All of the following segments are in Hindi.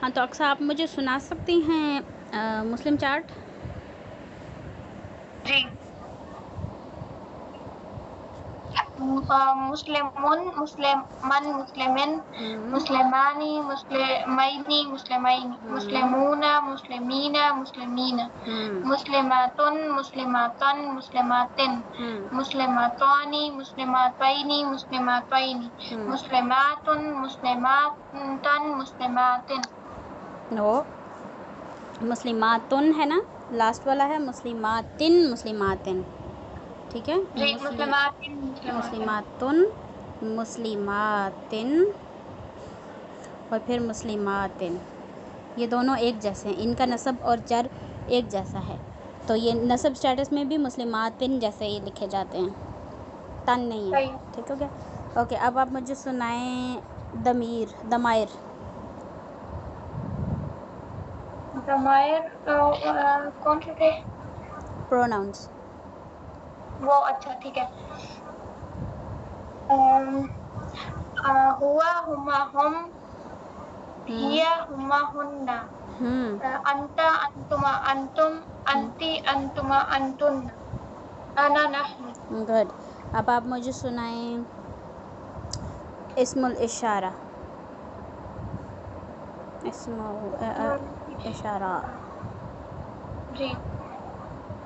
हाँ, तो अक्सर आप मुझे सुना सकती हैं मुस्लिम चार्ट? जी। मुस्लिमुन, मुस्लिमन, मुस्लिमिन, हम्म। मुस्लिमानी, मुस्लिमैनी, मुस्लिमैनी, हम्म। मुस्लिमूना, मुस्लिमीना, मुस्लिमीना, हम्म। मुस्लिमातुन, मुस्लिमातन, मुस्लिमातिन, हम्म। मुस्लिमातानी, मुस्लिमातैनी, मुस्लिमातैनी, हम्म। मुस्लिमातुन, मुस्लिमातन, मुस्लिमातिन। नो, मुस्लिमातुन है ना, लास्ट वाला है मुस्लिमातिन, मुस्लिमातिन। ठीक है, जी, मुस्लिमातिन, मुस्लिमातिन। मुस्लिमातुन, मुस्लिमातिन और फिर मुस्लिमातिन। ये दोनों एक जैसे हैं, इनका नसब और जर एक जैसा है, तो ये नसब स्टेटस में भी मुस्लिमातिन जैसे ही लिखे जाते हैं, तन नहीं है। सही। ठीक हो गया। ओके, अब आप मुझे सुनाएं दमीर, दमायर। जमायर कौन से थे? प्रोनाउंस। वो अच्छा ठीक है। हुआ, हुमा, हम, हम्म। हिया, हुमा, हुन्ना, हम्म। अंता, अंतुमा, अंतुम, अंती, अंतुमा, अंतुन, अना, नहनु। गुड। अब आप मुझे सुनाएं इस्मुल इशारा। इस्मुल इशारा। जी।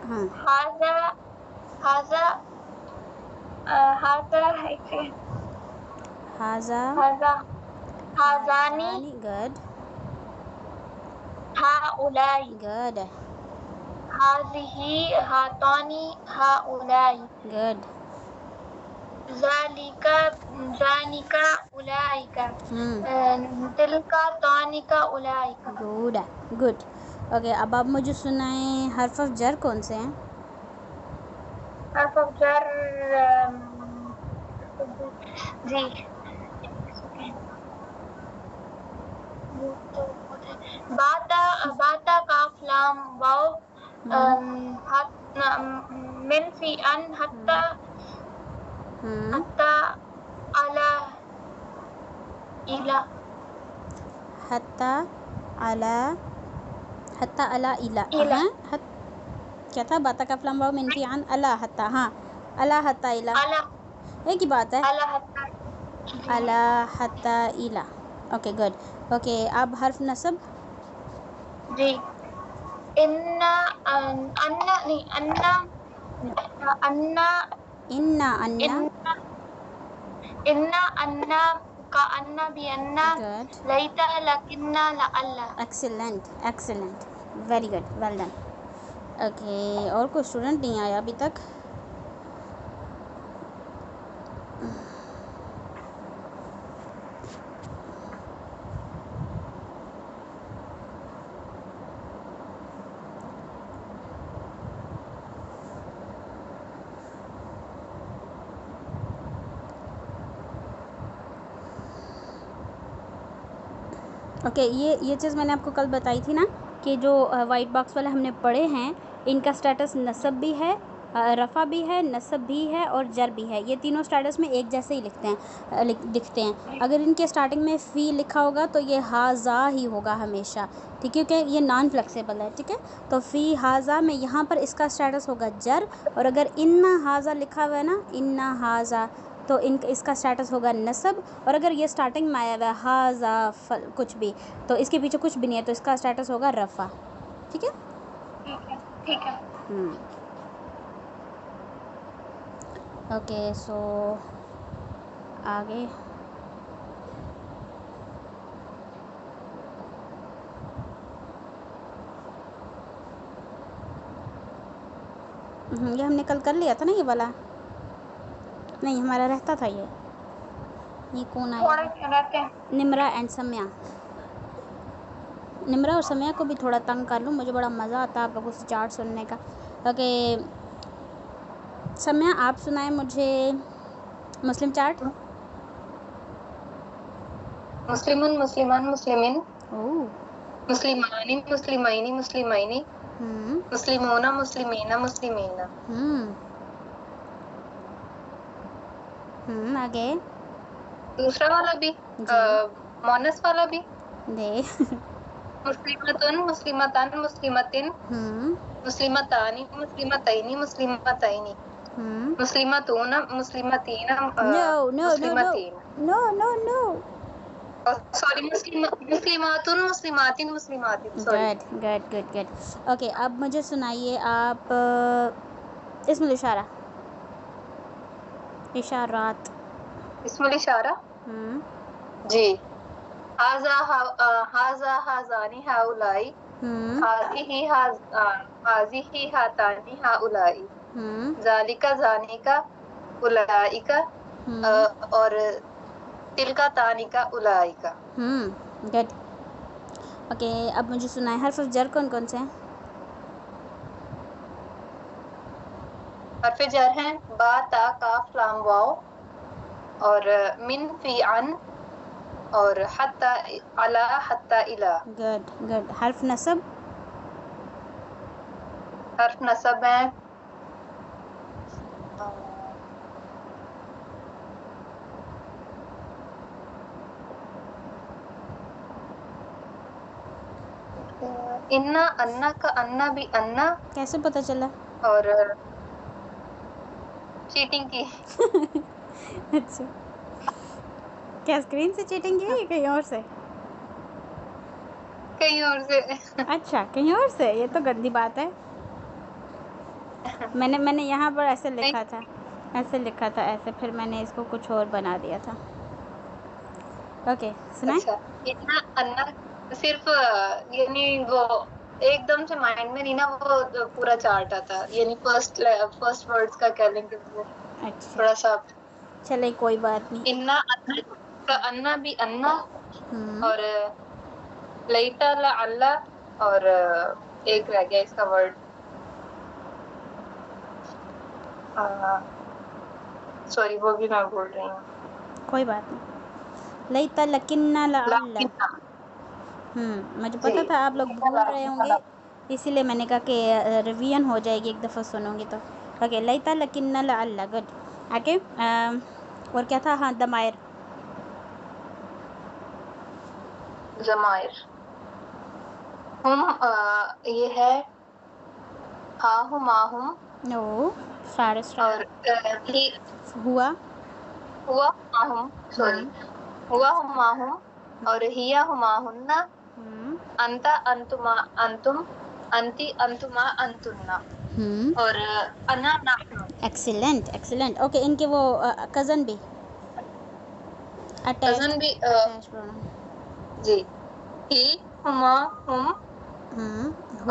हाँ। हाजा, हाजा, हाजा है कि हाजा, हाजा, हाजानी, हाजानी। गुड। हाउलाई, गुड। हाजिही, हातानी, हाउलाई, गुड। ज़ालिका, ज़ानिका, उलाइका, हम्म। तिलका, तानिका, उलाइका। गुड। गुड। ओके, अब आप मुझे सुनाएं हर्फ ऑफ जर कौन से हैं? हर्फ ऑफ जर, जी, वो तो बाता, बाता, काफ, लाम, वाव, हम्म। मिन, फी, अन, हत्ता, हम्म। हत्ता, अला, इला। हत्ता अला, हत्ता अला इला। इला, हाँ, क्या था? बाता का फ्लम वाव मिनफी आन अला हत्ता। हाँ, अला हत्ता इला, अला, एक ही बात है। अला, हत्ता। जी। अला हत्ता इला। Okay, good. ओके, अब हर्फ नसब। जी। इन्ना, अन्ना नहीं, अन्ना, अन्ना, इन्ना अन्ना। इन्ना, इन्ना, अन्ना, का अन्ना भी अन्ना, गुड। लैता, लकिन्ना, लअल्ला। Excellent, excellent, very good, well done. Okay, और कोई स्टूडेंट नहीं आया अभी तक? ओके, ये चीज़ मैंने आपको कल बताई थी ना, कि जो वाइट बॉक्स वाले हमने पढ़े हैं, इनका स्टेटस नसब भी है, रफ़ा भी है, नसब भी है और जर भी है। ये तीनों स्टेटस में एक जैसे ही लिखते हैं, दिखते हैं। अगर इनके स्टार्टिंग में फ़ी लिखा होगा तो ये हाजा ही होगा हमेशा, ठीक है, क्योंकि ये नॉन फ्लेक्सिबल है। ठीक है, तो फ़ी हाजा में यहाँ पर इसका स्टेटस होगा जर, और अगर इन्ना हाजा लिखा हुआ है ना, इन्ना हाजा, तो इसका स्टेटस होगा नसब। और अगर ये स्टार्टिंग में आया हुआ है हाजा कुछ भी, तो इसके पीछे कुछ भी नहीं है, तो इसका स्टेटस होगा रफ़ा। ठीक है। ठीक है, ठीक है। ओके, सो आगे ये हमने कल कर लिया था ना, ये वाला नहीं हमारा रहता था। ये कौन आया थोड़े है? रहते हैं। निम्रा एंड सम्या। निम्रा और सम्या को भी थोड़ा तंग कर लूँ, मुझे बड़ा मज़ा आता है आप लोगों से चार्ट सुनने का। ओके, सम्या आप सुनाएं मुझे मुस्लिम चार्ट। मुस्लिमुन, मुस्लिमान, मुस्लिमिन, ओह। मुस्लिमानी, मुस्लिमैनी, मुस्लिमैनी, हम्म। मुस्लिमूना, मुस्लिमीना, मुस्लिमीना। हम्म। आगे। दूसरा वाला भी, जी। मोनस वाला भी। दे मुस्लिमतुन, मुस्लिमतन, मुस्लिमतिन, मुस्लिमतानी, मुस्लिमतैनी, मुस्लिमतैनी, मुस्लिमतून, मुस्लिमतीन, No, no, no, no, मुस्लिमतीन। no, no, no. सॉरी, मुस्लिमातुन, मुस्लिमातिन, मुस्लिमातिन, सॉरी। Good. ओके, अब मुझे सुनाइए आप इस्मुल इशारा, इशारात। इस्मुल इशारा जी। हाजा हाजानी हाउलाई, हाज़िही हातानी हाउलाई, ज़ालिका ज़ानिका उलाइका, और तिलका तानिका उलाइका। गुड। ओके, अब मुझे सुनाए हर्फ जर कौन कौन से हैं? हर्फ जर हैं बा, ता, काफ, लाम, वाव, और मिन, फी, अन, और हत्ता, अला, हत्ता, इला। गुड। हर्फ नसब? हर्फ नसब हैं इन्ना, अन्ना का अन्ना भी अन्ना। कैसे पता चला? और चीटिंग की। अच्छा, क्या स्क्रीन से चीटिंग की कहीं और से? कहीं और से। अच्छा, कहीं और से, ये तो गंदी बात है। मैंने यहाँ पर ऐसे लिखा था, ऐसे, फिर मैंने इसको कुछ और बना दिया था। ओके, सुनाए। अच्छा, इतना अन्ना सिर्फ यानी वो एकदम से माइंड में नहीं ना, वो पूरा चार्ट आता, यानी फर्स्ट वर्ड्स का कह लेंगे वो। अच्छा, थोड़ा सा चले कोई बात नहीं। इन्ना, अन्ना का अन्ना भी अन्ना, और लईता, ला, अल्ला, और एक रह गया इसका वर्ड, सॉरी, वो भी मैं भूल रही हूँ। कोई बात नहीं। लईता लकिन्ना लअल्ला। मुझे पता था आप लोग भूल रहे होंगे, इसीलिए मैंने कहा कि रिवीजन हो जाएगी एक दफ़ा सुनूंगी तो। ओके, लईता लकिन्ना लअल्ला। गुड। आगे और क्या था? हाँ, दमायर। जमायर हम, ये है हा, हुमा, हुम, नो, फारस। और हुआ, हुआ हुम, सॉरी, हुआ हुमा हुम, और हिया हुमा हुन्ना, अंता अंतुमा अंतुम, अंती अंतुमा अंतुन्ना, और अना नहनु। एक्सीलेंट। ओके, इनके वो कज़न भी कज़न भी अटैच्ड प्रोनाउन जी। ही, हुमा, हुम,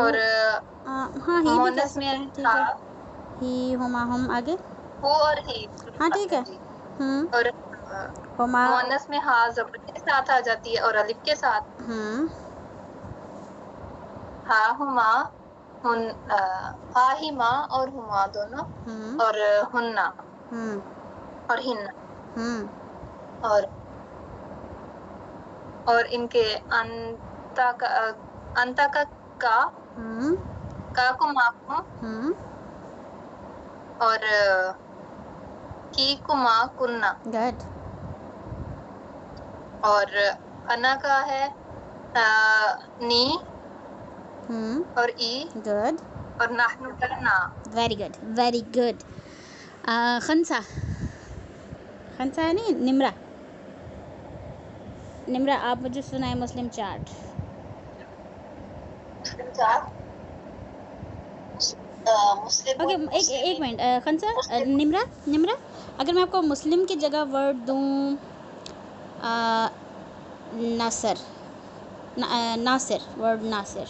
और हाँ, ही भी कह सकते हैं, ठीक है। ही, हुमा, हम। आगे हु और ही। हाँ, ठीक है। और हुमा, मुअन्नस में हा ज़बर के साथ आ जाती है और अलिफ के साथ। हा, हुमा, हा, ही, मा और हुमा दोनों, और हुन्ना और हिन्ना, और इनके अंता का को माकू, और की को मा कुन्ना। गुड। और अना का है नी और ई। गुड। और नहनु का ना। Very good. खंसा है नहीं, निम्रा, आप मुझे सुनाए मुस्लिम चार्ट। ओके, एक मिनट, खंसा, निम्रा, अगर मैं आपको मुस्लिम की जगह वर्ड दूँ नासिर, वर्ड नासिर,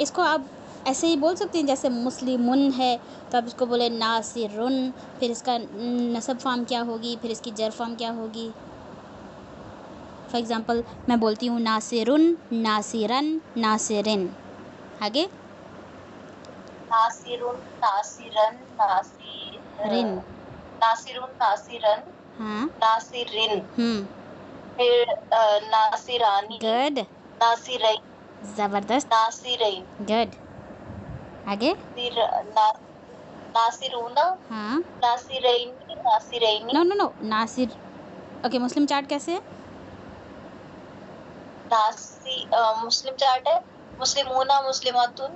इसको आप ऐसे ही बोल सकते हैं जैसे मुस्लिमुन है, तो आप इसको बोले नासिरुन, फिर इसका नसब फॉर्म क्या होगी, फिर इसकी जर फॉर्म क्या होगी। फॉर एग्ज़ाम्पल मैं बोलती हूँ नासिरुन, नासिरन, नासिरिन। आगे नासिरुन, नासिरन, रिन। नासिरुन, नासिरन, हाँ, नासिरिन, फिर नासिरानी, गुड, नासिरैन, ज़बरदस्त, नासिरैन, गुड। आगे नासिरूना, हाँ, नासिरैनी, नासिरैनी। नो, नासिर। ओके, मुस्लिम चार्ट कैसे है? नासी मुस्लिम चार्ट है, मुस्लिमूना मुस्लिमातुन,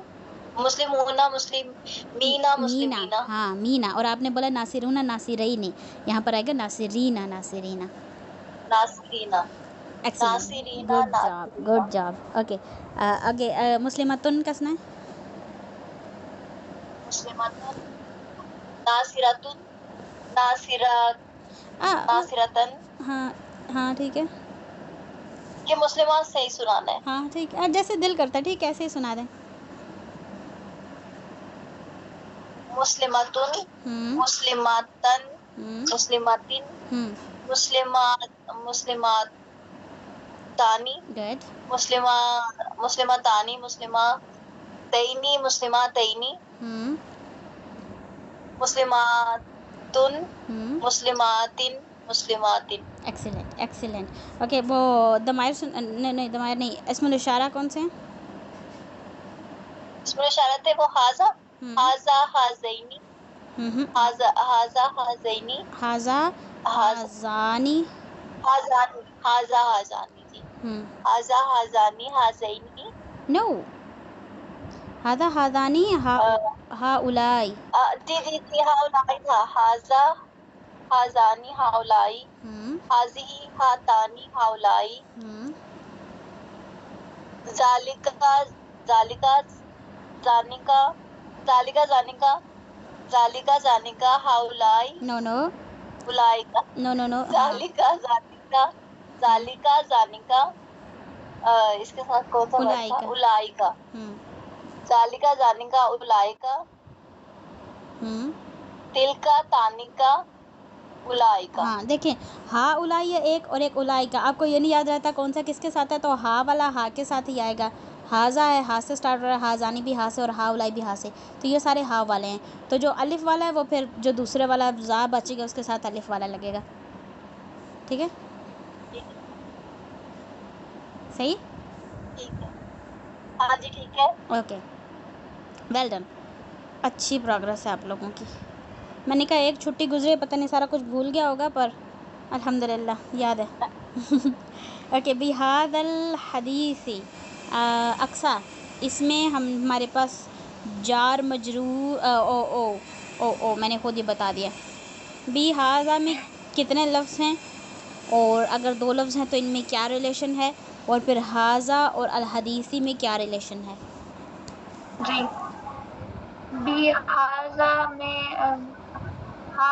मुस्लिमूना मुस्लिमीना मुस्लिमीना। हाँ मीना, और आपने बोला नासिरूना नासिरीनी, यहाँ पर आएगा नासिरीना नासिरीना। नासिरीना एक्सीलेंट, नासिरीना good job good job. Okay okay, मुस्लिमातुन का सुना है? मुस्लिमातुन नासिरतुन नासिरत नासिरतन। हाँ हाँ ठीक है, ये मुस्लिमान सही सुनाना है। हाँ ठीक है, जैसे दिल करता है ठीक है ऐसे ही सुना दें। मुस्लिमातुन मुस्लिमातन मुस्लिमातिन मुस्लिमात तानी गुड, मुस्लिमा मुस्लिमातानी मुस्लिमातैनी मुस्लिमातैनी मुस्लिमातुन मुस्लिमातिन मुस्लिमातिन। Excellent excellent. ओके, वो दमायर नहीं नहीं, दमायर नहीं, इसमें इशारा कौन से हैं? इसमें इशारा थे वो हाजा हाजा हाजैनी हाजा हाजा हाजैनी हाजा हाजानी हाजानी हाजा हाजानी जी हाजा हाजानी हाजैनी। नो, हाजा हाजानी हा उलाई। जी हाउलाई था, हाजा हाजानी हाउलाई हाजी हातानी हाउलाई जालिका जालिका जानिका जालिका जानिका जालिका जानिका हाउलाई नो नो उलाइका नो नो नो, जालिका जानिका जालिका जानिका इसके साथ कौन सा वर्ड था? उलाइका जालिका जानिका उलाइका तिलका तानिका उलाइका। हाँ देखें, हा उलाई है एक और एक उलाई का, आपको ये नहीं याद रहता कौन सा किसके साथ है, तो हा वाला हा के साथ ही आएगा। हाजा है, हा से स्टार्ट हो रहा है, हाजानी भी हा से और हा उलाई भी हा से, तो ये सारे हा वाले हैं। तो जो अलिफ वाला है वो फिर जो दूसरे वाला जा बचेगा उसके साथ अलिफ वाला लगेगा, ठीक है? सही, ठीक है, हाँ जी ठीक है। ओके, वेल डन, अच्छी प्रोग्रेस है आप लोगों की। मैंने कहा एक छुट्टी गुजरी, पता नहीं सारा कुछ भूल गया होगा, पर अल्हम्दुलिल्लाह याद है। ओके, बिहादल हदीसी अक्सा, इसमें हमारे पास जार मजरूर ओ मैंने खुद ही बता दिया। बिहाजा में कितने लफ्ज़ हैं, और अगर 2 लफ्ज़ हैं तो इनमें क्या रिलेशन है, और फिर हाजा और अल हदीसी में क्या रिलेशन है? जी, बिहाजा में हा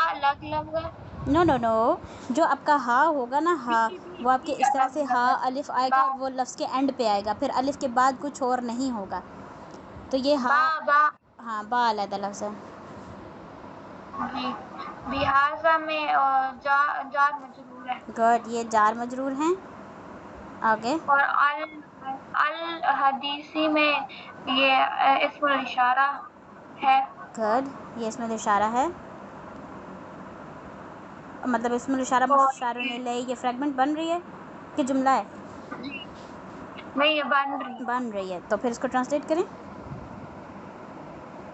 अलग अलग है। नो नो नो, जो आपका हा होगा ना, हा वो आपके इस तरह से हा अलिफ आएगा और वो लफ्ज़ के एंड पे आएगा, फिर अलिफ के बाद कुछ और नहीं होगा, तो ये हा हाँ बा अलग लफ्ज़ है जी। बिहाजा में जार मजरूर है। गुड, ये जार मजरूर हैं। आगे, और अल हदीसी में ये इस्मुल इशारा है। गुड, ये इसमें इशारा है, मतलब इसमें इशारा मुशारुन इलैही, ये फ्रेगमेंट बन रही है कि जुमला है? जी नहीं, ये बन रही है, तो फिर इसको ट्रांसलेट करें।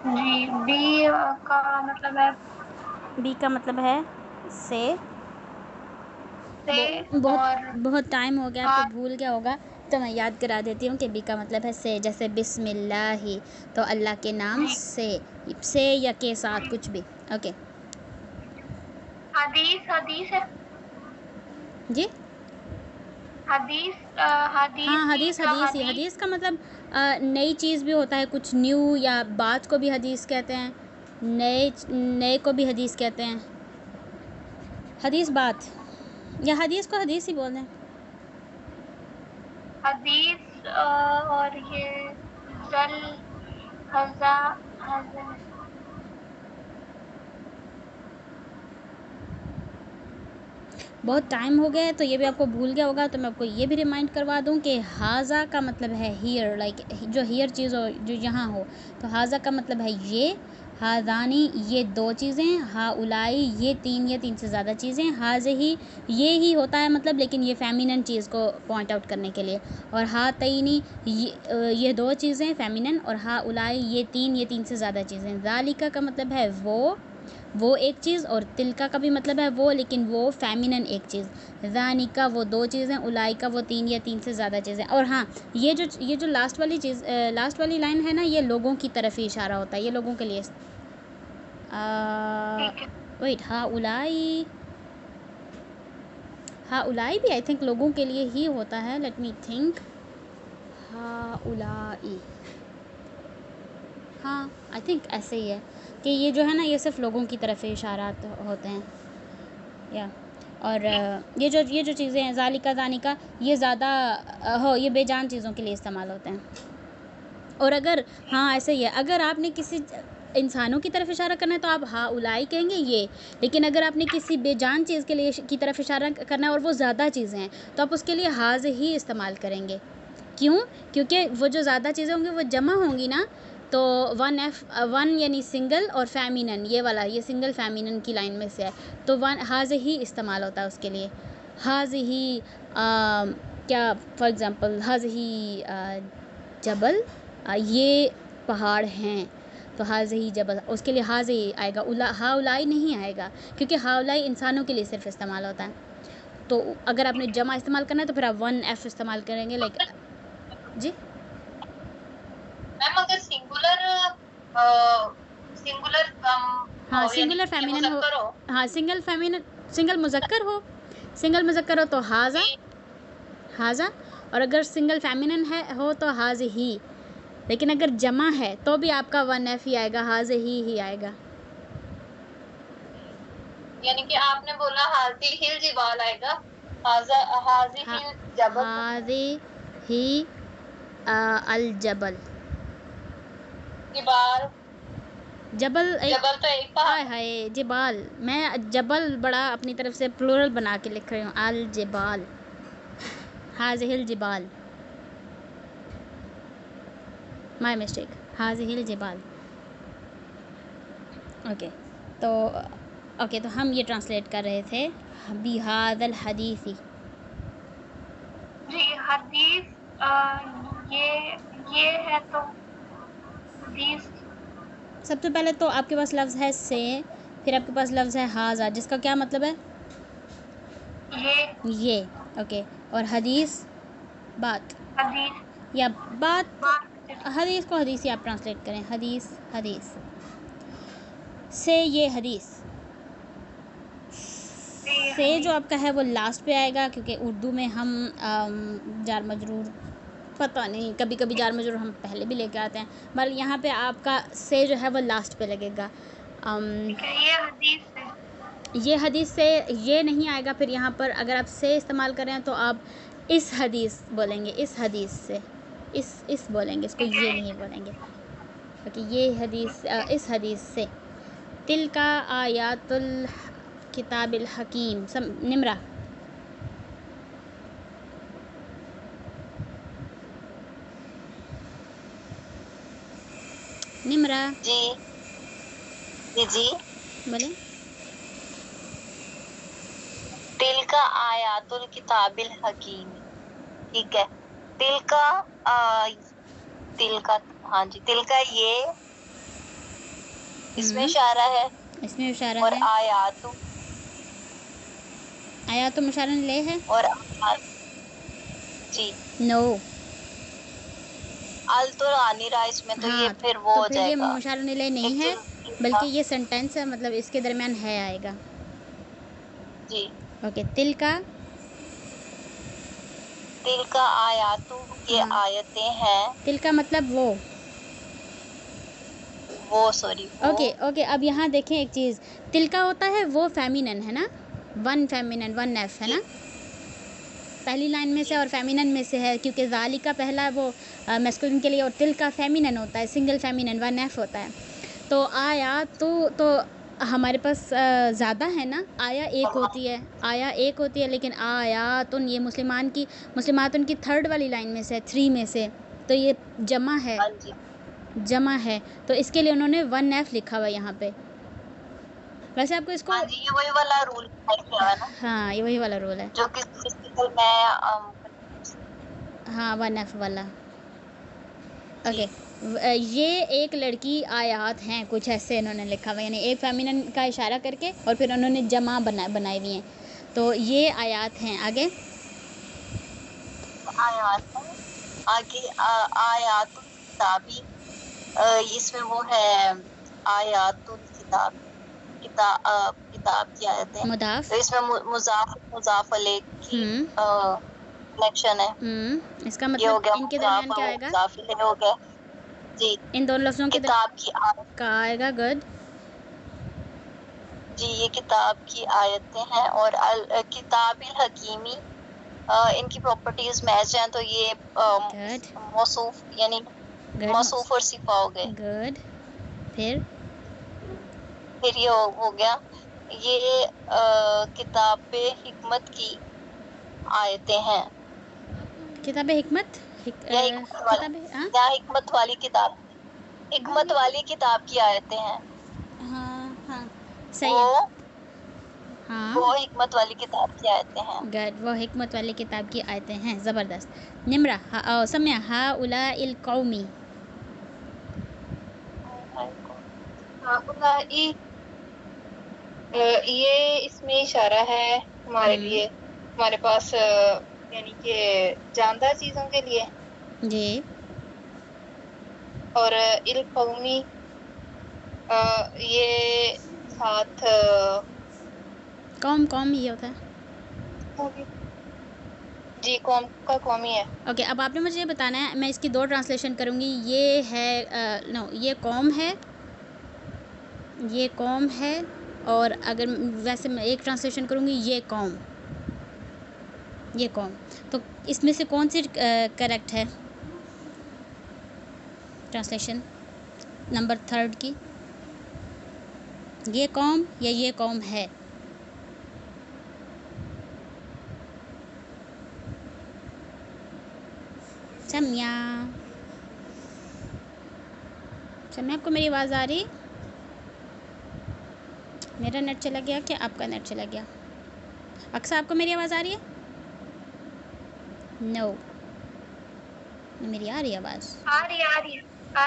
जी, बी का मतलब है, बी का मतलब है से बहुत टाइम हो गया, आपको भूल गया होगा, तो मैं याद करा देती हूँ कि बी का मतलब है से, जैसे बिस्मिल्लाही, तो अल्लाह के नाम से या के साथ कुछ भी। ओके, हदीस है जी, हदीस हाँ हदीस का मतलब नई चीज़ भी होता है, कुछ न्यू, या बात को भी हदीस कहते हैं, नए को भी हदीस कहते हैं। हदीस बात, या हदीस को हदीस ही बोल दें। हदीस और ये जल हजा बहुत टाइम हो गया है तो ये भी आपको भूल गया होगा, तो मैं आपको ये भी रिमाइंड करवा दूं कि हाजा का मतलब है हियर, लाइक जो हियर चीज़ हो, जो यहाँ हो, तो हाजा का मतलब है ये, हाजानी ये 2 चीज़ें, हा उलाई ये 3 या 3 से ज़्यादा चीज़ें, हाजे ही ये ही होता है मतलब, लेकिन ये फेमिनन चीज़ को पॉइंट आउट करने के लिए, और हा तईनी ये 2 चीज़ें फेमिनन, और हा उलाई ये 3 से ज़्यादा चीज़ें। ज़ालिका का मतलब है वो, वो एक चीज़, और तिलका का भी मतलब है वो, लेकिन वो फेमिनन एक चीज़। ज़ानिका वो दो चीज़ें, उलाइका वो तीन या तीन से ज़्यादा चीज़ें। और हाँ, ये जो लास्ट वाली चीज़, लास्ट वाली लाइन है ना, ये लोगों की तरफ ही इशारा होता है, ये लोगों के लिए। वेट, हाँ उलाई भी आई थिंक लोगों के लिए ही होता है। Let me think. हाँ उलाई, हाँ आई थिंक ऐसे ही है कि ये जो है ना, ये सिर्फ लोगों की तरफ ही इशारात होते हैं या। और ये जो चीज़ें हैं ज़ालिका ज़ानिका, ये ज़्यादा ये बेजान चीज़ों के लिए इस्तेमाल होते हैं। और अगर हाँ ऐसे ही है, अगर आपने किसी इंसानों की तरफ इशारा करना है तो आप हाँ उलाई कहेंगे ये, लेकिन अगर आपने किसी बेजान चीज़ के लिए की तरफ इशारा करना है और वो ज़्यादा चीज़ें हैं तो आप उसके लिए हाज ही इस्तेमाल करेंगे। क्यों? क्योंकि वो जो ज़्यादा चीज़ें होंगी वो जमा होंगी ना, तो वन यानी सिंगल, और फेमिनन ये वाला, ये सिंगल फेमिनन की लाइन में से है, तो वन हाज ही इस्तेमाल होता है उसके लिए। हाज ही क्या, फॉर एग्ज़ाम्पल हाज ही जबल, ये पहाड़ हैं, तो हाज ही जबल, उसके लिए हाज ही आएगा, हाउलाई नहीं आएगा, क्योंकि हाउलाई इंसानों के लिए सिर्फ इस्तेमाल होता है। तो अगर आपने जमा इस्तेमाल करना है तो फिर आप 1F इस्तेमाल करेंगे। लाइक जी मैम अगर सिंगुलर हाँ सिंगुलर फेमिनन हो, हाँ सिंगल मुज़क्कर हो तो हाजा, और अगर सिंगल फेमिनन हो तो हाज ही। लेकिन अगर जमा है तो भी आपका 1F ही आएगा, हाज ही आएगा। यानी कि आपने बोला हाजी हिल जिबाल आएगा, हाजी हिल जबल, हाजी ही अल जबल, जबल तो एक पहाड़ है जिबाल, मैं जबल बड़ा अपनी तरफ से प्लूरल बना के लिख रही हूँ, अल जिबाल, हाजिहिल जिबाल, माय मिस्टेक, हाजिहिल जिबाल। ओके तो हम ये ट्रांसलेट कर रहे थे बिहादल हदीसी। जी हदीस, ये है तो हदीस। सबसे पहले तो आपके पास लफ्ज़ है से, फिर आपके पास लफ्ज़ है हाजा, जिसका क्या मतलब है ये। ओके, और हदीस बात, या बात, हदीस को हदीस ही आप ट्रांसलेट करें, हदीस से, ये हदीस से जो आपका है वो लास्ट पे आएगा, क्योंकि उर्दू में हम जार मजरूर, पता नहीं, कभी कभी जार मजरूर हम पहले भी लेके आते हैं, बल यहाँ पे आपका से जो है वो लास्ट पे लगेगा। ये हदीस से ये नहीं आएगा, फिर यहाँ पर अगर आप से इस्तेमाल करें तो आप इस हदीस बोलेंगे, इस हदीस से, इस बोलेंगे, इसको ये नहीं बोलेंगे। ओके, ये हदीस, इस हदीस से। तिल का आयातुल किताबिल हकीम, निम्रा। निम्रा जी बोले। तिल का आयातुल किताबिल हकीम, ठीक है। तिल का हाँ जी, तिल का ये इसमें इशारा है, इसमें इशारा और है, आयातुल मुशारन ले है, और जी नो अल तो आ नहीं रहा इसमें, तो हाँ, ये फिर वो तो हो फिर जाएगा, ये मुशारन ले नहीं है, बल्कि ये सेंटेंस है, मतलब इसके दरमियान है आएगा। जी ओके, तिल का आयातु, ये आयतें हैं, तिल का मतलब वो, सॉरी ओके अब यहाँ देखें एक चीज़, तिल का होता है वो फेमिनन है ना, वन फेमिनन 1F है ना, पहली लाइन में से और फेमिनन में से है, क्योंकि ज़ालिका पहला वो मैस्कुलिन के लिए, और तिल का फेमिनन होता है, सिंगल फेमिनन 1F होता है। तो आया तो हमारे पास ज़्यादा है ना, आया एक होती है, लेकिन आयातुन ये मुस्लिमातुन की थर्ड वाली लाइन में से, 3 में से, तो ये जमा है, तो इसके लिए उन्होंने 1F लिखा हुआ है यहाँ पे। वैसे आपको इसको, हाँ जी, ये वही वाला रूल है ना, हाँ ये वही वाला रूल है जो कि मैं हाँ 1F वाला। ओके, ये एक लड़की आयात हैं, कुछ ऐसे इन्होंने लिखा हुआ है, यानी एक फेमिनिन का इशारा करके और फिर उन्होंने जमा बनाई हुई हैं, तो ये आयात हैं। आगे आयात है। आगे आयातुल किताबी, इसमें वो है आयातुल किताब, किताब की आयत है, मुदाफ। तो इसमें मुजाफ अलैह की कनेक्शन है। इसका ये हो मतलब गया इनके मुजाफ दरमियान क्या आएगा? मुजाफ अलैह हो गया जी। इन दोनों लफ्ज़ों के किताब की आयत का आएगा गुड जी, ये किताब की आयतें हैं। और किताबिल हकीमी, इनकी प्रॉपर्टीज मैच हैं, तो ये गुड मौसूफ यानी मौसूफ और सिफा हो गए। गुड। फिर ये हो गया ये किताब हिकमत की आयतें हैं, किताब हिकमत या हिकमत वाली किताब, हिकमत वाली किताब की आयतें हैं। हाँ हाँ सही है। हाँ वो हिकमत वाली किताब की आयतें हैं। गुड, वो हिकमत वाली किताब की आयतें हैं। ज़बरदस्त। निम्रा सम्या हा उला इल कौमी, ये इसमें इशारा है हमारे लिए, हमारे पास यानी कि जानदार चीजों के लिए। जी और इल कौमी ये साथ कौम ये होता है। जी कौम का कौमी है। ओके अब आपने मुझे ये बताना है, मैं इसकी दो ट्रांसलेशन करूँगी। ये है नो ये कौम है, ये कौम है, और अगर वैसे मैं एक ट्रांसलेशन करूँगी ये कौम, ये कौम। तो इसमें से कौन सी करेक्ट है ट्रांसलेशन नंबर 3 की? ये कौम या ये कौम है? सम्या, सम्या आपको मेरी आवाज़ आ रही? मेरा नेट चला गया क्या आपका नेट चला गया? अक्सर आपको मेरी आवाज़ आ रही है? नो मेरी आ रही है आवाज़? आ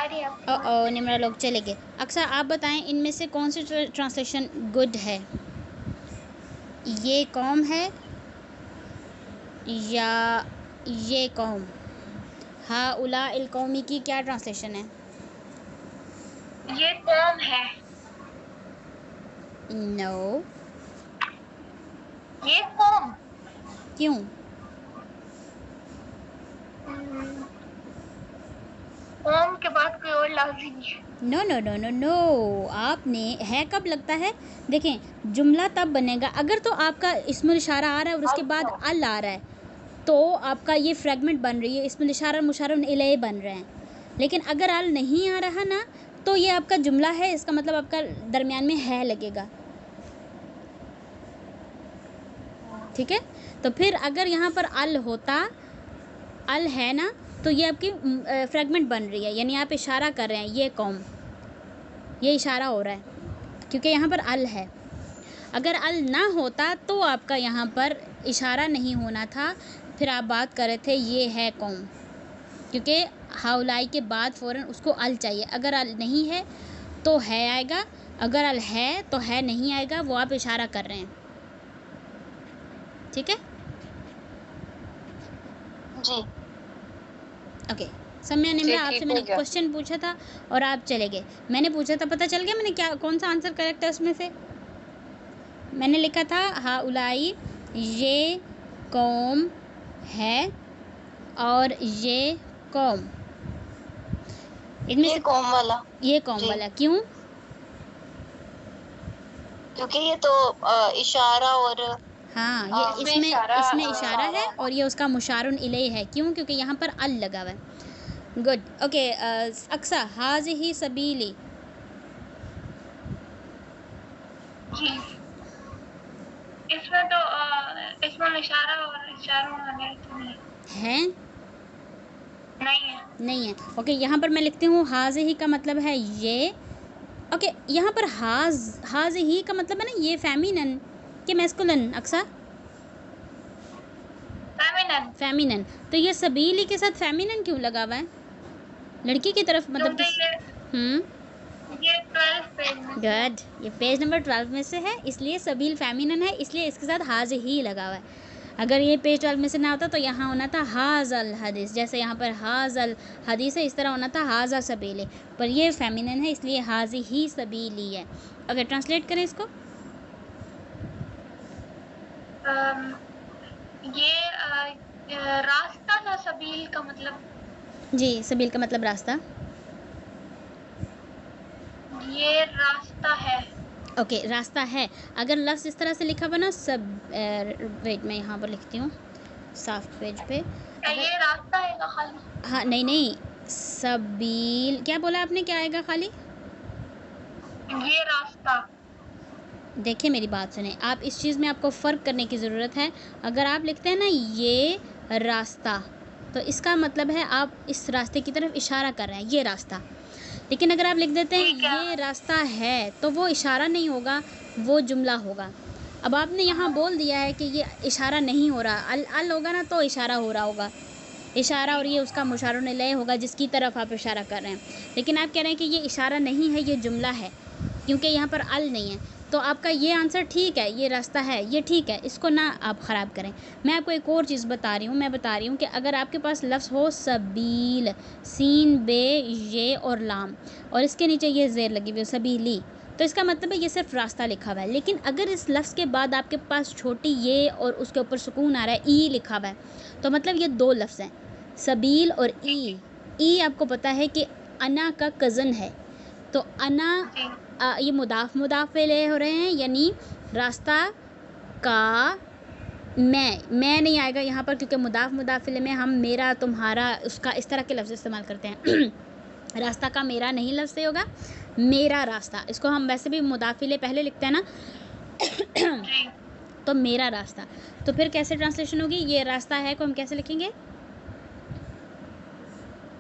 रही है। ओ निम्रा लोग चले गए। अक्सर आप बताएं इनमें से कौन सी ट्रांसलेशन गुड है? ये कौम है या ये कौम? हा उला इल कौमी की क्या ट्रांसलेशन है? ये कौम है। नो ये कौम क्यों? कौम के बाद कोई और लफ्ज़ ही नहीं है। No no no no no, आपने है कब लगता है? देखें जुमला तब बनेगा अगर तो आपका इस्मुल इशारा आ रहा है और उसके बाद अल आ रहा है, तो आपका ये फ्रेगमेंट बन रही है, इस्मुल इशारा मुशारन इलैहि बन रहे हैं। लेकिन अगर अल नहीं आ रहा ना, तो ये आपका जुमला है, इसका मतलब आपका दरमियान में है लगेगा। ठीक है, तो फिर अगर यहाँ पर अल होता, अल है ना, तो ये आपकी फ्रेगमेंट बन रही है, यानी आप इशारा कर रहे हैं ये कौम, ये इशारा हो रहा है क्योंकि यहाँ पर अल है। अगर अल ना होता तो आपका यहाँ पर इशारा नहीं होना था, फिर आप बात कर रहे थे ये है कौम, क्योंकि हाउलाई के बाद फ़ौरन उसको अल चाहिए। अगर अल नहीं है तो है आएगा, अगर अल है तो है नहीं आएगा, वो आप इशारा कर रहे हैं। ठीक है जी ओके। सम्या निम्रा आपसे मैंने क्वेश्चन पूछा था और आप चले गए। मैंने पूछा था, पता चल गया मैंने क्या कौन सा आंसर करेक्ट है उसमें से? मैंने लिखा था हा उलाई ये कौम है और ये कौम, इनमें ये से कौम वाला, ये कौम वाला क्यों? क्योंकि ये तो इशारा और हाँ ये इसमें इशारा है और ये उसका मुशारुन इलैहि है। क्यों? क्योंकि यहाँ पर अल लगा हुआ है। Good okay. अक्सा हाज़िही सबीली, इसमें तो इसमें इशारा और इशारों है नहीं है। नहीं है। ओके यहाँ पर मैं लिखती हूँ हाज़िही का मतलब है ये। ओके यहाँ पर हाज़िही का मतलब है ना ये फेमिनन कि मैस्कुलिन? अक्सा फेमिनन। फेमिनन, तो ये सबीली के साथ फेमिनन क्यों लगा हुआ है? लड़की की तरफ मतलब क्योंकि ये 12 पेज में गुड, ये पेज नंबर 12 में से है, इसलिए सबील फेमिनिन है, इसलिए इसके साथ हाज ही लगा हुआ है। अगर ये पेज 12 में से ना होता तो यहाँ होना था हाजल हदीस, जैसे यहाँ पर हाजल हदीस है, इस तरह होना था हाजा सबीले, पर ये फेमिनिन है इसलिए हाजी ही सबीली है। अगर ट्रांसलेट करें इसको, ये रास्ता था सबील का मतलब, जी सबील का मतलब रास्ता, ये रास्ता है। ओके रास्ता है। अगर लफ्ज़ इस तरह से लिखा हुआ ना सब, वेट मैं यहाँ पर लिखती हूँ साफ पेज पे, क्या ये रास्ता है का खाली? हाँ नहीं सबील क्या बोला आपने, क्या आएगा खाली? ये रास्ता। देखिए मेरी बात सुने, आप इस चीज़ में आपको फ़र्क करने की ज़रूरत है। अगर आप लिखते हैं ना ये रास्ता, तो इसका मतलब है आप इस रास्ते की तरफ इशारा कर रहे हैं, ये रास्ता। लेकिन अगर आप लिख देते हैं ये रास्ता है, तो वो इशारा नहीं होगा, वो जुमला होगा। अब आपने यहाँ बोल दिया है कि ये इशारा नहीं हो रहा, अल होगा ना तो इशारा हो रहा होगा, इशारा, और ये उसका मुशारो लय होगा जिसकी तरफ आप इशारा कर रहे हैं। लेकिन आप कह रहे हैं कि ये इशारा नहीं है, ये जुमला है, क्योंकि यहाँ पर अल नहीं है। तो आपका ये आंसर ठीक है, ये रास्ता है, ये ठीक है, इसको ना आप ख़राब करें। मैं आपको एक और चीज़ बता रही हूँ, मैं बता रही हूँ कि अगर आपके पास लफ्ज़ हो सबील, सीन बे ये और लाम, और इसके नीचे ये ज़ेर लगी हुई हो सबीली, तो इसका मतलब है ये सिर्फ रास्ता लिखा हुआ है। लेकिन अगर इस लफ्ज़ के बाद आपके पास छोटी ये और उसके ऊपर सुकून आ रहा है, ई लिखा हुआ है, तो मतलब ये दो लफ्ज़ हैं, सबील और ई। ई आपको पता है कि अना का कज़न है, तो अना ये मुदाफ पे ले हो रहे हैं, यानी रास्ता का मैं नहीं आएगा यहाँ पर, क्योंकि मुदाफिले में हम मेरा तुम्हारा उसका इस तरह के लफ्ज़ इस्तेमाल करते हैं। रास्ता का मेरा नहीं लफ्ज़ से होगा, मेरा रास्ता, इसको हम वैसे भी मुदाफिले पहले लिखते हैं ना। तो मेरा रास्ता, तो फिर कैसे ट्रांसलेशन होगी, ये रास्ता है को हम कैसे लिखेंगे,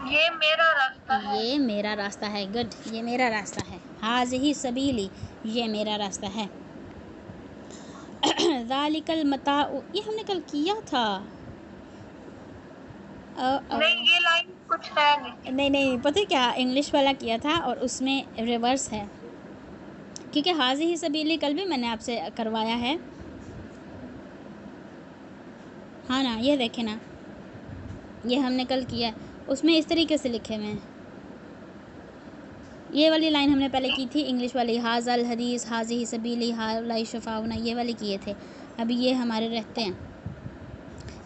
ये मेरा रास्ता है, ये मेरा रास्ता है। गुड, ये मेरा रास्ता है, हाज़िही सबीली, ये मेरा रास्ता है। ज़ालिकल मताउ, ये हमने कल किया था। नहीं ये लाइन कुछ है नहीं पता है क्या, इंग्लिश वाला किया था और उसमें रिवर्स है, क्योंकि हाज़िही सबीली कल भी मैंने आपसे करवाया है, हाँ ना, ये देखें ना, ये हमने कल किया है, उसमें इस तरीके से लिखे हुए हैं। ये वाली लाइन हमने पहले की थी इंग्लिश वाली, हाज़ल हदीस हाज़िही सबीली हाउलाई शफाउना, ये वाले किए थे। अभी ये हमारे रहते हैं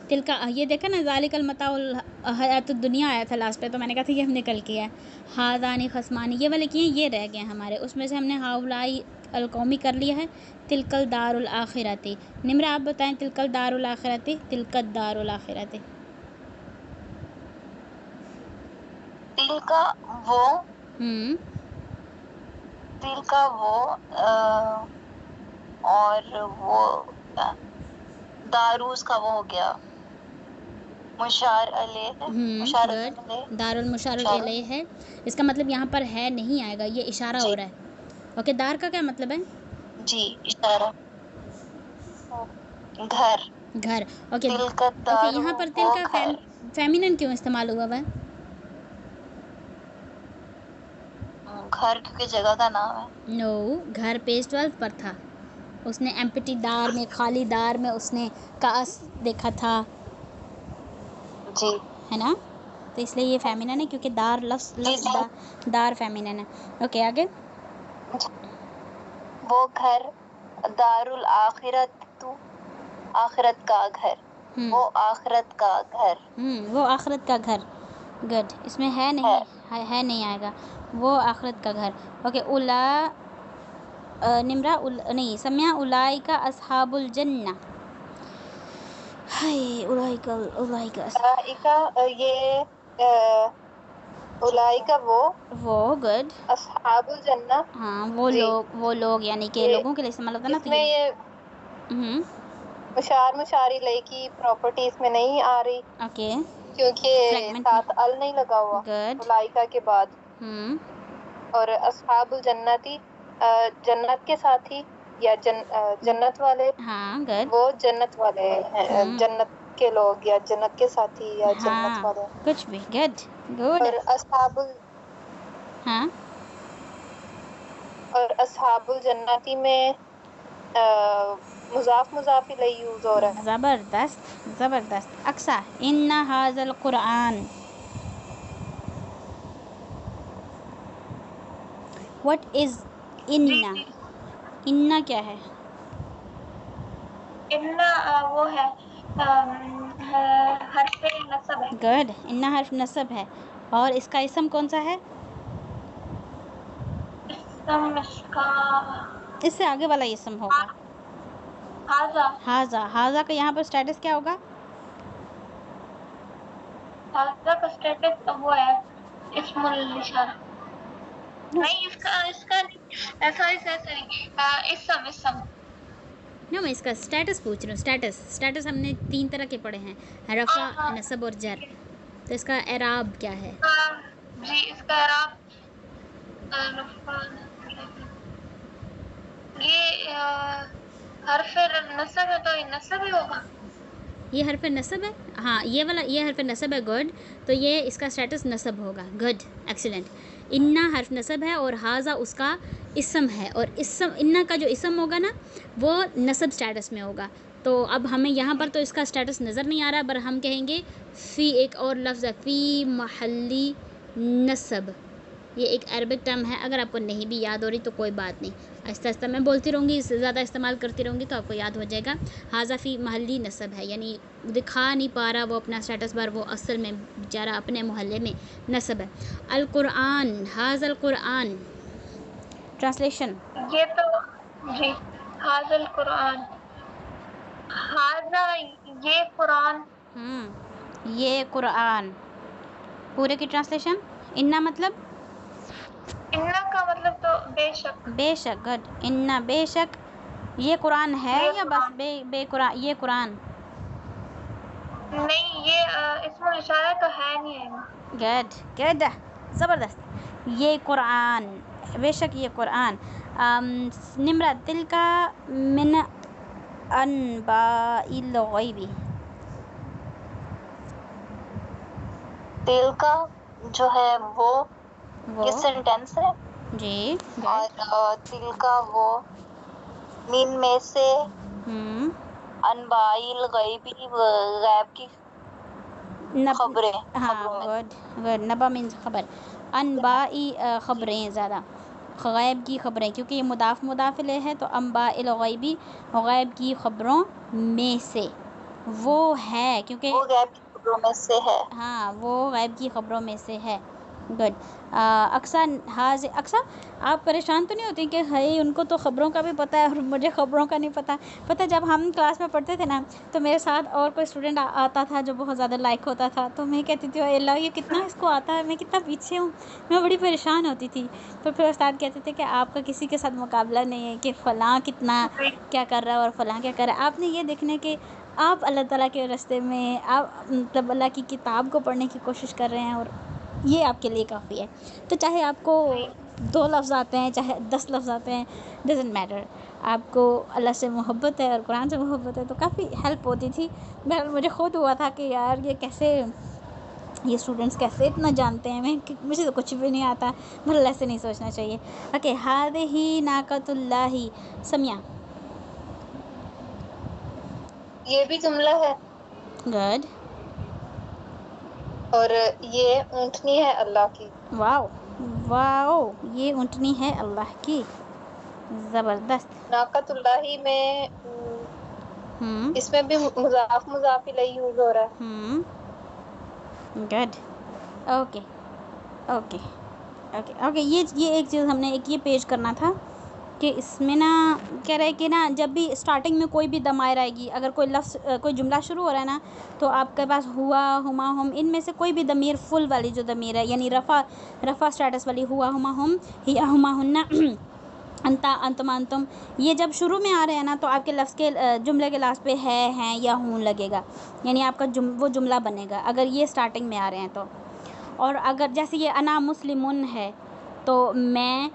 तिलका, ये देखा ना, ज़ालिकल मताउल हयातुद दुनिया आया था लास्ट पे, तो मैंने कहा था ये हमने कल किया है। हाज़ानी खस्मानी, ये वाले किए, ये रह गए हमारे, उसमें से हमने हाउलाई अलकौमी कर लिया है। तिलकल दारुल आखिरती, निम्रा आप बताएं, तिलकल दारुल आखिरती, तिलकत दारुल आखिरती, तिलका वो, तिलका वो और वो दारूस का वो हो गया मुशार अलैह, दारुल मुशार अलैह है, इसका मतलब यहाँ पर है नहीं आएगा, ये इशारा हो रहा है। ओके, दार का क्या मतलब है जी, इशारा, घर, घर। ओके यहाँ पर तिल का फेमिनिन क्यों इस्तेमाल हुआ है, घर क्योंकि जगह का नाम है। नो, घर पेज 12 पर था, उसने एम्प्टी दार में, खाली दार में उसने कास देखा था जी, है ना, तो इसलिए ये फेमिनिन है, क्योंकि दार लफ्ज़ दार फेमिनिन है। ओके आगे, वो घर दारुल आखिरत, तू आखिरत का घर, वो आखिरत का घर, वो आखिरत का घर। गुड, इसमें है नहीं है नहीं आएगा, वो आखिरत का घर। ओके, उला निम्रा नहीं सम्या, उलाई का अस्हाबुल जन्ना, हाय उलाई का ये उलाई का वो गुड, अस्हाबुल जन्ना, हाँ वो लोग यानी कि लोगों के लिए इस्तेमाल होता है ना, तो ये मुशारी लय की प्रॉपर्टी इसमें नहीं आ रही, ओके, क्योंकि साथ अल नहीं लगा हुआ उलाइका के बाद, और अस्हाबुल जन्नती जन्नत के साथ ही या जन्नत वाले, हाँ गुड। वो जन्नत वाले हैं, जन्नत के लोग या जन्नत के साथी या जन्नत हाँ वाले। कुछ भी, गुड गुड। और हाँ असहाबुल जन्नती में मुजाफ इलैहि यूज हो रहा है। ज़बरदस्त ज़बरदस्त। अक्सा, इन्ना हाज़ल कुरान, व्हाट इज़ इन्ना? इन्ना क्या है? इन्ना वो है हर्फ नसब है। गुड, इन्ना हर्फ नसब है। और इसका इसम कौन सा है? इसका इससे आगे वाला इसम होगा। हाजा। हाजा, हाजा का यहाँ पर स्टेटस क्या होगा? हाजा का स्टेटस वो है इस्मुल इशारा। नहीं, इसका सॉरी इसम। नो, मैं इसका स्टेटस पूछ रही हूँ। स्टेटस हमने 3 तरह के पढ़े हैं, रफ़ा, नसब और जर। तो इसका एराब क्या है? जी, इसका एराब ये हर्फ नसब है तो ये नसब ही होगा। ये हर्फ नसब है, हाँ ये वाला, ये हर्फ नसब है, गुड। तो ये इसका स्टेटस नसब होगा, गुड, एक्सीलेंट। इन्ना हर्फ नसब है और हाजा उसका इसम है, और इसम, इन्ना का जो इसम होगा ना वो नसब स्टेटस में होगा। तो अब हमें यहाँ पर तो इसका स्टेटस नज़र नहीं आ रहा, पर हम कहेंगे फ़ी, एक और लफ्ज़ है, फ़ी महल्ली नसब। ये एक अरबिक टर्म है, अगर आपको नहीं भी याद हो रही तो कोई बात नहीं, आहिस्ता आहिस्ता मैं बोलती रहूँगी, इससे ज़्यादा इस्तेमाल करती रहूँगी तो आपको याद हो जाएगा। हाजा फ़ी महल्ली नसब है, यानी दिखा नहीं पा रहा वो अपना स्टेटस बार, वो असल में बेचारा अपने मोहल्ले में नसब है। अल कुरान, हाज़ल कुरान, ट्रांसलेशन। ये तो जी, हाज़ल कुरान, हाजा ये कुरान। ये कुरान, पूरे की ट्रांसलेशन। इन्ना मतलब? इन्ना का मतलब तो बेशक। बेशक, गुड। इन्ना बेशक ये कुरान है, या बस बेकुरान ये कुरान? नहीं, ये इसमें इशारा तो है नहीं है। गुड गुड, ज़बरदस्त। ये कुरान, बेशक ये कुरान। निम्रा, तिलका मिन अनबाइल गैबी। तिलका जो है वो ये सेंटेंस है जी, और तिलका वो मीन में से अनबाइल गैबी, गैब की खबरें। हाँ गुड गुड, नबा मीन्स खबर, अनबाई खबरें, ज़्यादा गैब की खबरें, क्योंकि ये मुदाफ इलैह है, तो अनबाइल गैबी, गैब की खबरों में से, वो है, क्योंकि वो गैब की खबरों में से है। हाँ, वो गैब की खबरों में से है, गुड। अक्सा, आप परेशान तो नहीं होती कि भाई उनको तो ख़बरों का भी पता है और मुझे ख़बरों का नहीं पता? पता जब हम क्लास में पढ़ते थे ना, तो मेरे साथ और कोई स्टूडेंट आता था जो बहुत ज़्यादा लाइक होता था, तो मैं कहती थी अल्लाह ये कितना इसको आता है, मैं कितना पीछे हूँ, मैं बड़ी परेशान होती थी। तो फिर उस्ताद कहते थे कि आपका किसी के साथ मुकाबला नहीं है कि फ़लाँ कितना क्या कर रहा है और फ़लाँ क्या कर रहा है। आपने ये देखने के आप अल्लाह ताला के रास्ते में, आप मतलब अल्लाह की किताब को पढ़ने की कोशिश कर रहे हैं, और ये आपके लिए काफ़ी है। तो चाहे आपको 2 लफ्ज़ आते हैं, चाहे 10 लफ्ज़ आते हैं, डज़न्ट मैटर, आपको अल्लाह से मोहब्बत है और कुरान से मोहब्बत है, तो काफ़ी हेल्प होती थी। बहरहाल मुझे खुद हुआ था कि यार ये स्टूडेंट्स कैसे इतना जानते हैं, मुझे तो कुछ भी नहीं आता, मतलब ऐसे नहीं सोचना चाहिए। ओके, हादिही नाकतुल्लाही, समिया। ये भी जुमला है, गुड। और ये ऊँटनी है अल्लाह की। वाओ वाओ, ये ऊँटनी है अल्लाह की, ज़बरदस्त। नाकतुल्लाही में इसमें भी मुज़ाफ इलैहि यूज़ हो रहा है। Good, okay okay okay okay. ये एक चीज़ हमने ये पेश करना था कि इसमें ना कह रहे हैं कि ना जब भी स्टार्टिंग में कोई भी दमायर आएगी, अगर कोई लफ्ज़ कोई जुमला शुरू हो रहा है ना, तो आपके पास हुआ, हुमा, हम, इनमें से कोई भी दमीर, फुल वाली जो दमीर है, यानी रफ़ा स्टेटस वाली, हुआ, हुमा, हम, हिया, हुमा, हुन्ना, अंता, अंतमा, अंतुम, ये जब शुरू में आ रहे हैं ना, तो आपके लफ्ज़ के जुमले के लास्ट पे है, हैं या हूँ लगेगा, यानी आपका वो जुमला बनेगा अगर ये स्टार्टिंग में आ रहे हैं तो। और अगर जैसे ये अना मुस्लिमुन है, तो मैं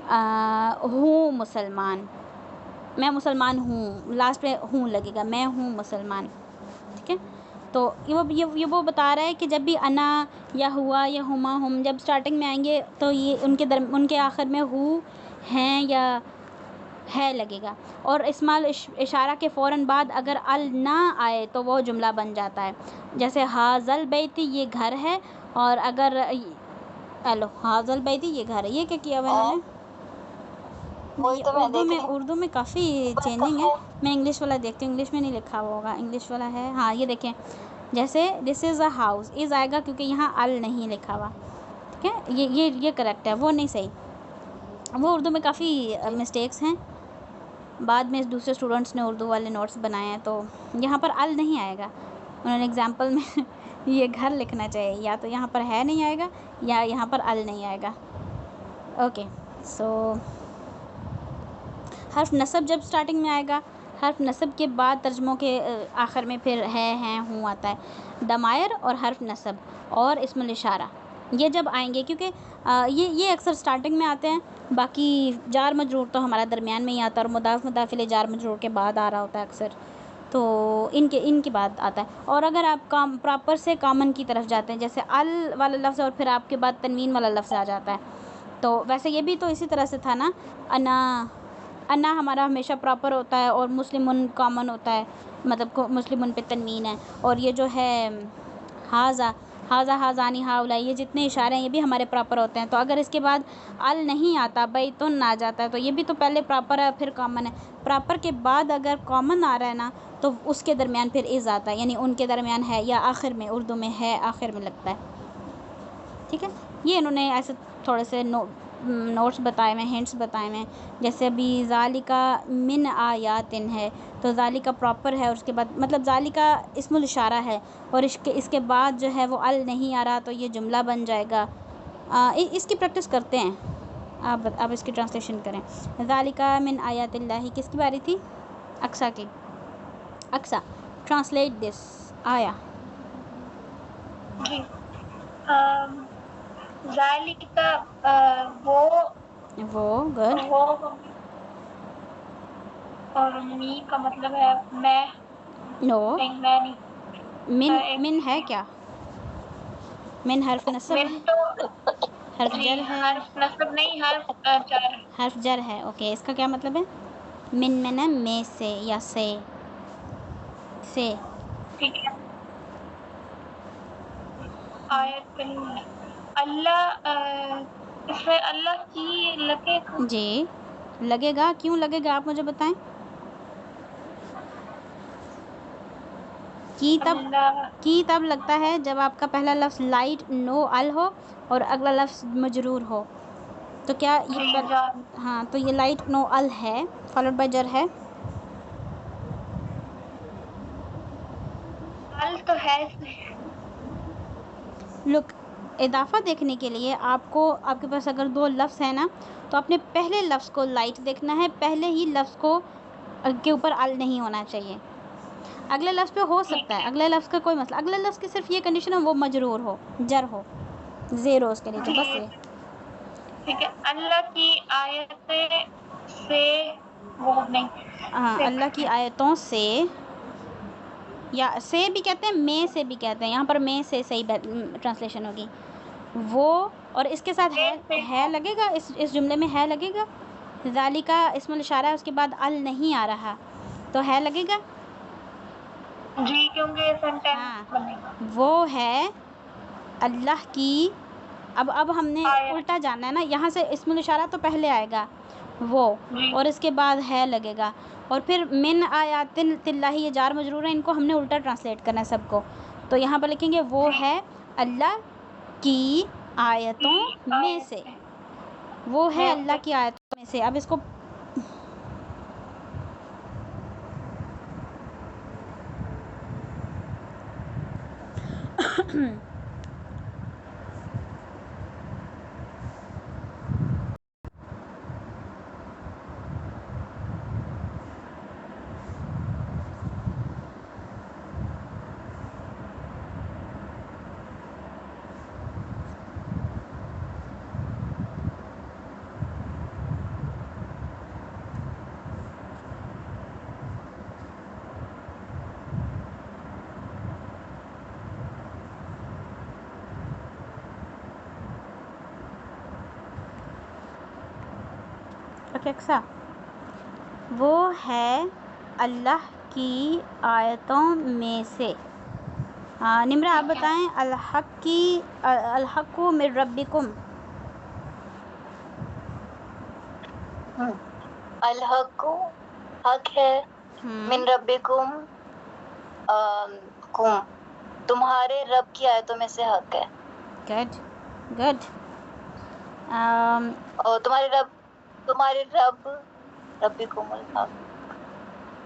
हूँ मुसलमान, मैं मुसलमान हूँ, लास्ट पे हूँ लगेगा, मैं हूँ मुसलमान, ठीक है। तो ये वो बता रहा है कि जब भी अना या हुआ या हुमा हम जब स्टार्टिंग में आएंगे तो ये उनके आखिर में हु, हैं या है लगेगा। और इस्माल इशारा के फ़ौरन बाद अगर अल ना आए तो वो जुमला बन जाता है। जैसे हाज़ल बैती, ये घर है, और अगर हेलो हाज़ल बैती, ये घर है। ये क्या किया हुआ इन्होंने? वही तो मैं देख रही हूँ। उर्दू में काफ़ी चेंजिंग है। मैं इंग्लिश वाला देखती हूँ, इंग्लिश में नहीं लिखा हुआ होगा, इंग्लिश वाला है। हाँ ये देखें, जैसे this is a house, is आएगा क्योंकि यहाँ अल नहीं लिखा हुआ, ठीक है। ये करेक्ट है, वो नहीं सही। वो उर्दू में काफ़ी मिस्टेक्स हैं, बाद में दूसरे स्टूडेंट्स ने उर्दू वाले नोट्स बनाए हैं, तो यहाँ पर अल नहीं आएगा। उन्होंने एग्जाम्पल में ये घर लिखना चाहिए, या तो यहाँ पर है नहीं आएगा या यहाँ पर अल नहीं आएगा। ओके, सो हर्फ नसब जब स्टार्टिंग में आएगा, हर्फ नसब के बाद तर्जमों के आखिर में फिर है, हैं, हूँ आता है। दमायर और हर्फ नसब और इस्मुल इशारा ये जब आएंगे, क्योंकि ये अक्सर स्टार्टिंग में आते हैं, बाकी जार मजरूर तो हमारा दरमियान में ही आता है, और मुदाफ़िल जार मजरूर के बाद आ रहा होता है अक्सर, तो इनके बाद आता है। और अगर आप काम प्रॉपर से कॉमन की तरफ जाते हैं, जैसे अल वाला लफ्ज़ और फिर आपके बाद तनवीन वाला लफ्ज़ आ जाता है, तो वैसे ये भी तो इसी तरह से था ना। अन्ना हमारा हमेशा प्रॉपर होता है और मुस्लिमुन कॉमन होता है, मतलब मुस्लिमुन पे तनवीन है। और ये जो है हाजा हाजानी हाउला, ये जितने इशारे हैं ये भी हमारे प्रॉपर होते हैं। तो अगर इसके बाद अल नहीं आता, बैतुन आ जाता है, तो ये भी तो पहले प्रॉपर है फिर कॉमन है। प्रॉपर के बाद अगर कॉमन आ रहा है ना, तो उसके दरमियान फिर इज़ आता है, यानी उनके दरमियान है, या आखिर में, उर्दू में है आखिर में लगता है, ठीक है। ये इन्होंने ऐसे थोड़े से नोट्स बताए हुए, हिंट्स बताए हुए। जैसे अभी ज़ालिका मिन आयातिन है, तो ज़ालिका प्रॉपर है, और उसके बाद मतलब ज़ालिका इस्मुल इशारा है, और इसके बाद जो है वो अल नहीं आ रहा, तो ये जुमला बन जाएगा। इसकी प्रैक्टिस करते हैं, आप इसकी ट्रांसलेशन करें। ज़ालिका मिन आयातिल्लाही किसकी बारी थी? अक्सा की। Aqsa, translate this. आया जी। ज़ालिका वो गुड। वो और मी का मतलब है मैं। नो, नहीं, मैं नहीं। मिन है क्या? मिन हर्फ नसब, मिन तो हर्फ जी जर है, हर्फ नस्ब नहीं, हर्फ जार। हर्फ जर है। ओके, इसका क्या मतलब है? मिन में ना में से या से। ठीक है। आयत अल्लाह, इसमें अल्लाह की लगेगा। जी लगेगा, क्यों लगेगा आप मुझे बताएं। अल्लाह की तब लगता है जब आपका पहला लफ्ज़ लाइट नो अल हो और अगला लफ्ज़ मजरूर हो। तो क्या ये जी जान। हाँ, तो ये लाइट नो अल है, फॉलोड बाय जर है। अल तो है। लुक, इजाफा देखने के लिए आपको, आपके पास अगर दो लफ्ज़ है ना, तो आपने पहले लफ्ज़ को लाइट देखना है, पहले ही लफ्ज़ को के ऊपर अल नहीं होना चाहिए। अगले लफ्ज़ पे हो सकता है, अगले लफ्ज़ का कोई मसला, अगले लफ्ज़ की सिर्फ ये कंडीशन है वो मजरूर हो, जर हो, ज़ेरो उसके नीचे, बस ये। ठीक है। अल्लाह की आयत से वो नहीं हाँ, से अल्लाह की आयतों से, या से भी कहते हैं, में से भी कहते हैं, यहाँ पर में से सही ट्रांसलेशन होगी वो। और इसके साथ है लगेगा, इस जुमले में है लगेगा। ज़ालिका इस्मुल इशारा है, उसके बाद अल नहीं आ रहा, तो है लगेगा जी, क्योंकि सेंटेंस हाँ, बनेगा। वो है अल्लाह की। अब हमने उल्टा जानना है ना, यहाँ से इस्मुल इशारा तो पहले आएगा वो, और इसके बाद है लगेगा, और फिर मिन आयातिन तिल्लाही, ये जार मजरूर है, इनको हमने उल्टा ट्रांसलेट करना है सबको। तो यहाँ पर लिखेंगे वो है अल्लाह की आयतों में से, वो है अल्लाह की आयतों में से। अब इसको कैसा? वो है अल्लाह की आयतों में से। निम्रा आप बताएं, अलहक्कु मिर रब्बिकुम। अलहक्कु हक है, मिन रब्बिकुम कुम तुम्हारे रब की आयतों में से हक है। Good good. और तुम्हारे रब रब्बिकुमुल हक,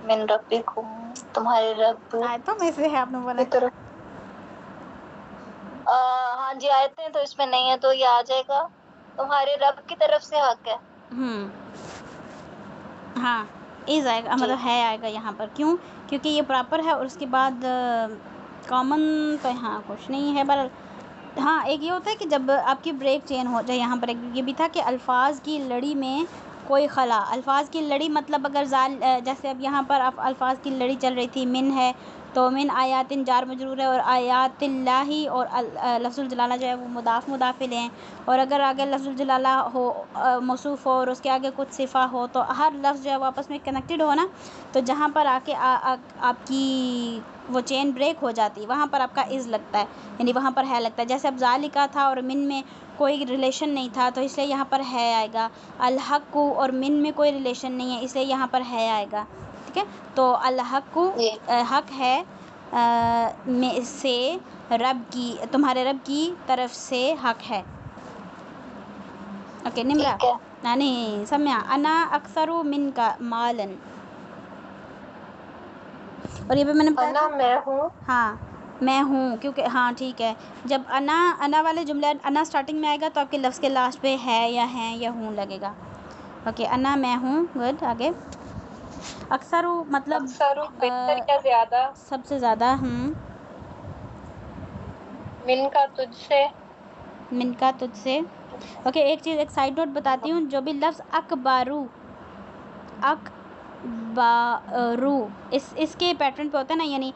मिन रब्बिकुम तुम्हारे रब आयतों में से है आपने बोला। की तरफ। हाँ जी, आयतें तो इसमें नहीं है तो ये आ जाएगा तुम्हारे रब की तरफ से हक है। हाँ इज आएगा, मतलब है आएगा यहाँ पर। क्यों? क्योंकि ये प्रॉपर है और उसके बाद कॉमन तो यहाँ कुछ नहीं है। पर हाँ एक ये होता है कि जब आपकी ब्रेक चेन हो जाए, यहाँ पर एक ये भी था कि अल्फाज की लड़ी में कोई खला। अल्फाज की लड़ी मतलब अगर जैसे अब यहाँ पर अल्फाज की लड़ी चल रही थी, मिन है तो मिन आयातिन जार मजरूर है, और आयातिल्लाही और लफ्ज़ुल जलाला जो है वो मुदाफ़ हैं। और अगर आगे लफ्ज़ुल जलाला हो मौसूफ़ हो और उसके आगे कुछ सिफ़ा हो तो हर लफ्ज़ जो है वो आपस में कनेक्टेड हो ना, तो जहाँ पर आके आपकी वो चेन ब्रेक हो जाती है वहाँ पर आपका इज़ लगता है, यानी वहाँ पर है लगता है। जैसे अब ज़ालिका था और मिन में कोई रिलेशन नहीं था तो इसलिए यहाँ पर है आएगा। अलहक्कु और मिन में कोई रिलेशन नहीं है इसलिए यहाँ पर है आएगा। ठीक है, तो अलहक्कु हक है में से रब की, तुम्हारे रब की तरफ से हक है। ओके निम्रा नहीं सम्या, अना अक्सरू मिन का मालन। और ये भी मैंने बताया मैं हूँ। हाँ मैं हूँ, क्योंकि हाँ ठीक है, जब अना वाले जुमले अना स्टार्टिंग में आएगा तो आपके लफ्ज़ के लास्ट पे है या हैं या हूँ लगेगा। ओके अना मैं हूँ। गुड। आगे अक्सरू मतलब बेहतर या ज़्यादा, सबसे ज़्यादा। मिन का तुझसे, मिन का तुझसे। ओके एक चीज़, एक साइड नोट बताती हूँ, जो भी लफ्ज़ अकबारू इसके पैटर्न पे होता है ना, यानी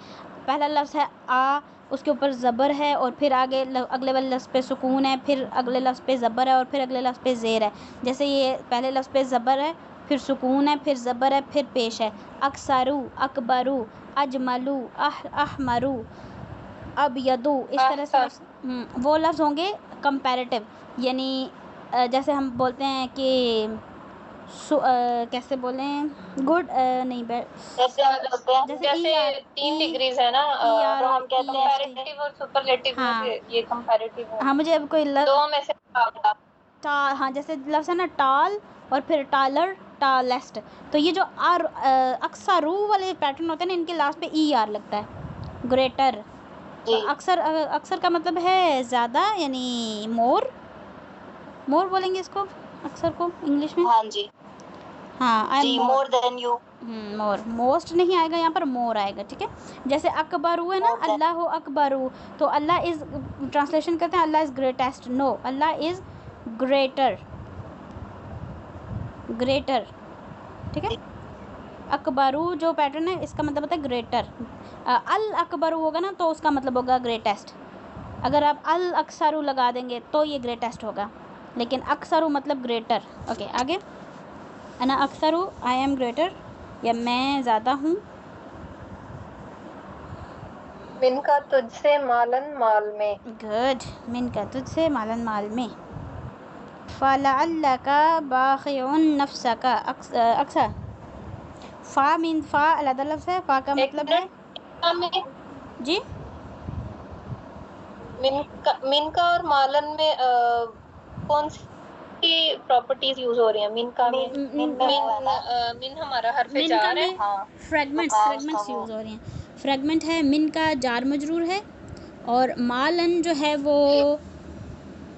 पहला लफ्ज़ है आ, उसके ऊपर ज़बर है और फिर आगे अगले वाले लफ्ज़ पे सुकून है, फिर अगले लफ्ज़ पे ज़बर है और फिर अगले लफ्ज़ पे ज़ेर है। जैसे ये पहले लफ्ज़ पे ज़बर है, फिर सुकून है, फिर ज़बर है, फिर पेश है। अक्सरू, अकबरू, अजमलू, अहमरू, अब यदू, इस तरह से वो लफ्ज़ होंगे कंपैरेटिव, यानी जैसे हम बोलते हैं कि कैसे बोलें, गुड नहीं जैसे 3 डिग्रीज है ना, तो हम कहते हैं कंपैरेटिव और सुपरलेटिव में से ये कंपैरेटिव है। हाँ मुझे अब कोई दो में से हाँ जैसे लफ्ज़ है ना टाल और फिर टालर, टालेस्ट, तो ये जो आर अक्सरू वाले पैटर्न होते हैं ना, इनके लास्ट पे ई आर लगता है। ग्रेटर तो अक्सर का मतलब है ज़्यादा, यानी मोर बोलेंगे इसको अक्सर को इंग्लिश में। हाँ जी हाँ I am more than you. More, most नहीं आएगा यहाँ पर, मोर आएगा। ठीक है, जैसे अकबरू है ना, अल्लाह अकबरू, तो अल्लाह इज़, ट्रांसलेशन करते हैं Allah is greatest, no Allah is greater. ठीक है, अकबरू जो पैटर्न है इसका मतलब होता है ग्रेटर। अल अकबरू होगा ना तो उसका मतलब होगा ग्रेटेस्ट। अगर आप अल अक्सरू लगा देंगे तो ये ग्रेटेस्ट होगा, लेकिन अक्सरू मतलब ग्रेटर। ओके आगे, अना अक्सरू आई एम ग्रेटर, या मैं ज़्यादा हूँ। मिन का तुझसे मालन माल में। गुड, मिन का तुझसे मालन माल में। फलअल्लका बाखिउन नफ्सका, अक्सर फ़ा मीन फ़ा अलग लफ्ज़ है, फ़ा का मतलब है जी। मिन का और मालन में कौन सी प्रॉपर्टीज यूज हो रही हैं? मिन का मिन हमारा हर्फ जार है। फ्रेगमेंट्स यूज़ हो रही हैं। फ्रेगमेंट है, मिन का जार मजरूर है, और मालन जो है वो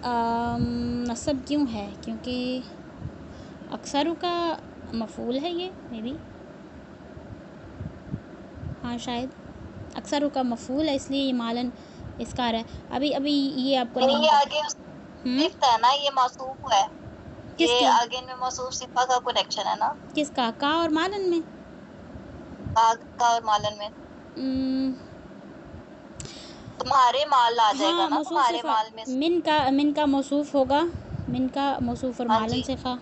नसब क्यों है? क्योंकि अक्सरू का मफूल है ये, मे बी, हाँ शायद अक्सरू का मफूल है इसलिए ये मालन इसका आ रहा है। अभी ये आपको नहीं, ये आगे लिखता है ना, ये मौसूफ है, ये आगे में मौसूफ सिफा का कनेक्शन है ना। किसका? का और मालन में? का और मालन में तुम्हारे माल आ जाएगा। हाँ, ना तुम्हारे माल में मिन का मौसूफ होगा, मिन का मौसूफ और मालन सिफा।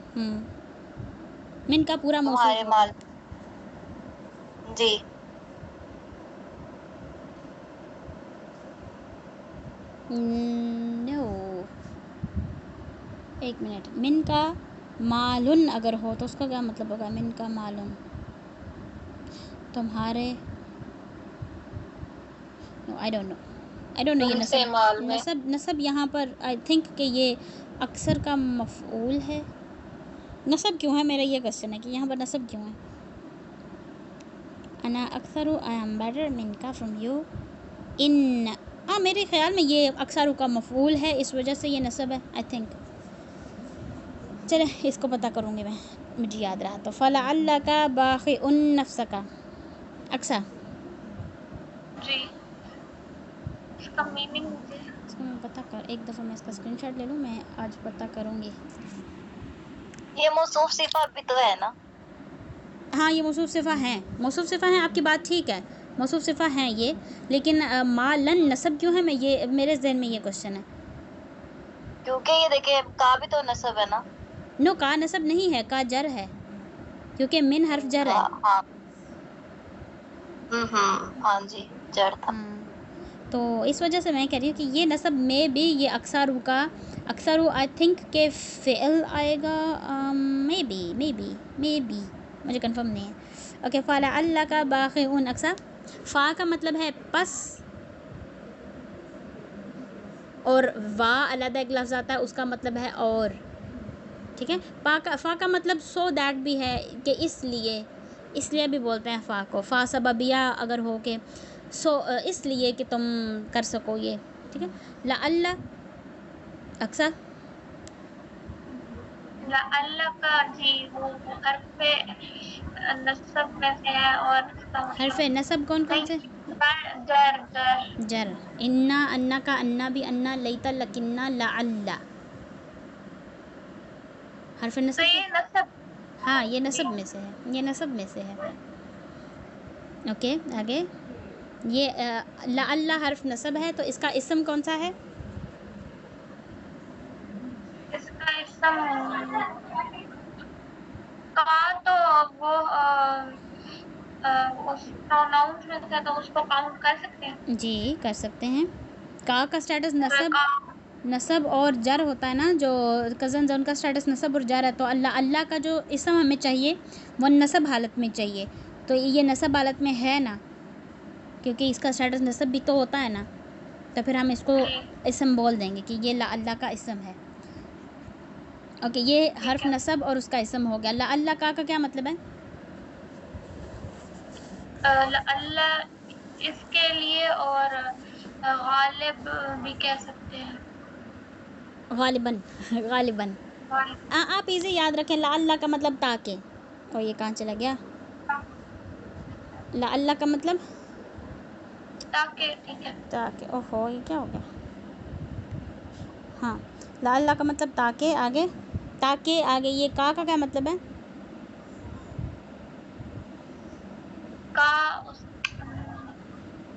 मिन का पूरा मौसूफ तुम्हारे होगा। माल। जी। नो, एक मिनट। मिन का मालुन अगर हो तो उसका क्या मतलब होगा? मिन का मालुन, तुम्हारे, no I don't know, I don't know. ये तुमसे नसब, माल में। नसब यहाँ पर आई थिंक कि ये अक्सर का मफ़ऊल है। नसब क्यों है, मेरा ये क्वेश्चन है कि यहाँ पर नसब क्यों है? अना अक्सर, आई एम बेटर मिनका फ्रॉम यू, इन, हाँ मेरे ख्याल में ये अक्सर का मफ़ऊल है, इस वजह से ये नसब है आई थिंक। चले इसको पता करूँगी मैं, मुझे याद रहा तो। फ़लअल्ला का बाक़ि उन नफ्स का अक्सा, जी, इसका मीनिंग मुझे इसको मैं पता कर, एक दफ़ा मैं इसका स्क्रीनशॉट ले लूँ, मैं आज पता करूँगी। ये मौसूफ सिफा भी तो है ना? हाँ ये मौसूफ सिफ़ा हैं, मौसूफ सिफ़ा हैं, आपकी बात ठीक है, मौसूफ सिफ़ा हैं ये, लेकिन मालन नसब क्यों है, मैं ये मेरे जहन में ये क्वेश्चन है। क्योंकि ये देखिए का भी तो नसब है ना। नो, का नसब नहीं है, का जर है, क्योंकि मिन हर्फ जर है। हाँ। हाँ जी, जड़ था। हाँ, तो इस वजह से मैं कह रही हूँ कि ये नसब में भी ये अक्सर का, अक्सर आई थिंक के फ़िल आएगा, मे बी, मुझे कंफर्म नहीं है। ओके, फ़लअल्ला का बाक़ि उन अक्सा, फ़ा का मतलब है पस, और वाह अलग एक लफ्ज़ आता है, उसका मतलब है और, ठीक है। फ़ा का मतलब सो दैट भी है कि इसलिए, इसलिए भी बोलते हैं फ़ा को। फ़ा सबबिया अगर हो के सो, इसलिए कि तुम कर सको ये, ठीक है। लअल्ला अक्सर, अल्लाह का जी वो हर्फ नसब में से है, और इसका हर्फ मतलब नसब कौन कौन से? जर जर। जर, इन्ना, अन्ना का अन्ना भी अन्ना, लैता लकिन्ना, लअल्ला, हर्फ तो नसब। ये नसब। हाँ ये जी। नसब में से है, ये नसब में से है। ओके आगे, ये लअल्ला हर्फ नसब है, तो इसका इस्म कौन सा है? इसका इसम का तो वो उस प्रोनाउंस में से, तो उसको काउंट कर सकते हैं। जी कर सकते हैं। का स्टेटस तो नसब, का नसब और जर होता है ना, जो कज़न है उनका स्टेटस नसब और जर है, तो अल्लाह, अल्लाह का जो इस्म हमें चाहिए वो नसब हालत में चाहिए, तो ये नसब हालत में है ना, क्योंकि इसका स्टेटस नसब भी तो होता है ना, तो फिर हम इसको जी इस्म बोल देंगे कि ये ला अल्लाह का इस्म है। ओके, ये ठीक हर्फ है। नसब और उसका इस्म हो गया। ला अल्लाह का क्या मतलब है? अल्लाह इसके लिए, और गालिब भी कह सकते हैं। गालिबन गालिबन। गालिब आप इसे याद रखें, ला अल्लाह का मतलब ताकि, और ये कहाँ चला गया? ला अल्लाह का मतलब ताकि, ठीक है। ताकि, ओहो ये क्या हो गया? हाँ, ला अल्लाह का मतलब ताकि, आगे, ताकि आगे, ये का क्या मतलब है? का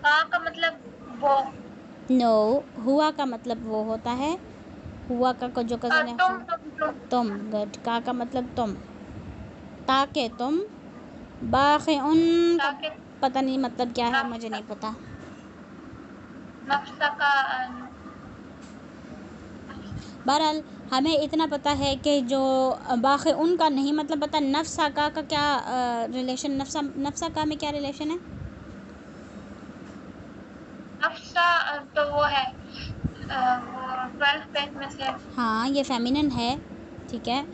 का मतलब वो, नो, हुआ का मतलब वो होता है, हुआ का जो कज़न है तुम, गुड। का मतलब तुम, ताकि तुम, बाक़ि उन का ताकि पता नहीं मतलब क्या है, मुझे नफ्स नहीं पता। नफ्स का बहरहाल हमें इतना पता है कि जो बाक़ि उनका नहीं मतलब पता, नफ्सा का क्या रिलेशन, नफ्सा का में क्या रिलेशन है? नफ्सा तो वो है, वो 12 पेज में से। हाँ ये फेमिनिन है, ठीक है,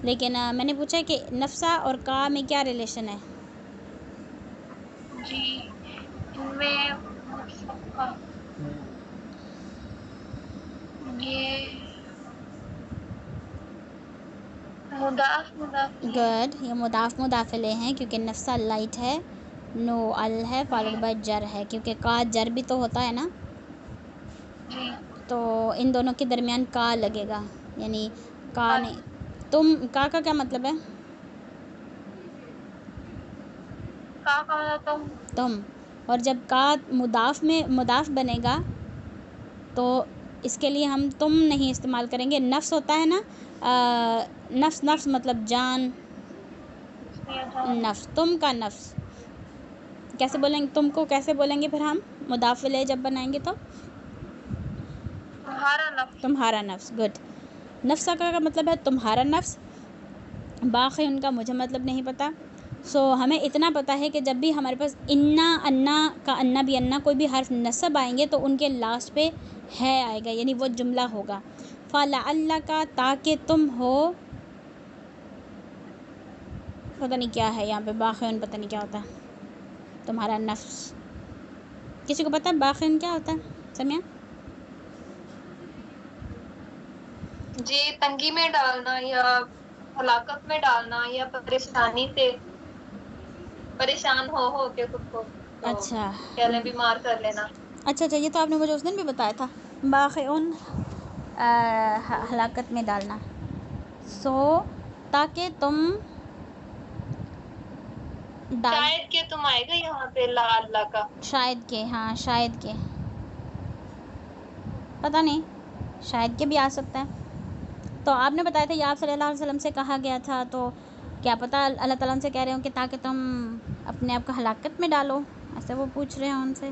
लेकिन मैंने पूछा कि नफ्सा और का में क्या रिलेशन है? जी, इनमें नफ्सा का ये मुदाफ मुदाफ ले। गुड, ये मुदाफ मुदाफिले हैं, क्योंकि नफ्सा लाइट है, नो अल है, जी फॉलोड बाय जर है, क्योंकि का जर भी तो होता है ना, जी। तो इन दोनों के दरमियान का लगेगा, यानी का और नहीं। तुम का क्या मतलब है? का मतलब तुम, और जब का मुदाफ में मुदाफ बनेगा तो इसके लिए हम तुम नहीं इस्तेमाल करेंगे, नफ्स होता है ना, नफ्स, नफ्स मतलब जान, नफ्स, तुम का नफ्स कैसे बोलेंगे? तुमको कैसे बोलेंगे फिर हम मुदाफ इलैह जब बनाएंगे तो? तुम्हारा नफ्स। तुम्हारा नफ्स, गुड। नफ्सा का मतलब है तुम्हारा नफ्स। बाकी उनका मुझे मतलब नहीं पता। सो हमें इतना पता है कि जब भी हमारे पास इन्ना, अन्ना का अन्ना भी, अन्ना कोई भी हर्फ नसब आएंगे तो उनके लास्ट पे है आएगा, यानी वो जुमला होगा। फ़लअल्ला का ताकि तुम हो, पता नहीं क्या है यहाँ पे, बाखिन पता नहीं क्या होता है। तुम्हारा नफ्स किसी को पता है बाखिन क्या होता है? समिया? जी, तंगी में डालना या हलाकत में डालना या परेशानी से परेशान हो के खुद को तो अच्छा कह लें बीमार कर लेना। अच्छा, ये तो आपने मुझे उस दिन भी बताया था, बाखिन हलाकत में डालना। सो ताकि तुम शायद के तुम आएगा यहाँ पे ला अल्लाह का। शायद के, हाँ शायद के, पता नहीं, शायद के भी आ सकता है। तो आपने बताया था या आप सल्लल्लाहु अलैहि वसल्लम से कहा गया था, तो क्या पता अल्लाह ताला उनसे कह रहे हो कि ताकि तुम अपने आप को हलाकत में डालो, ऐसे वो पूछ रहे हैं उनसे।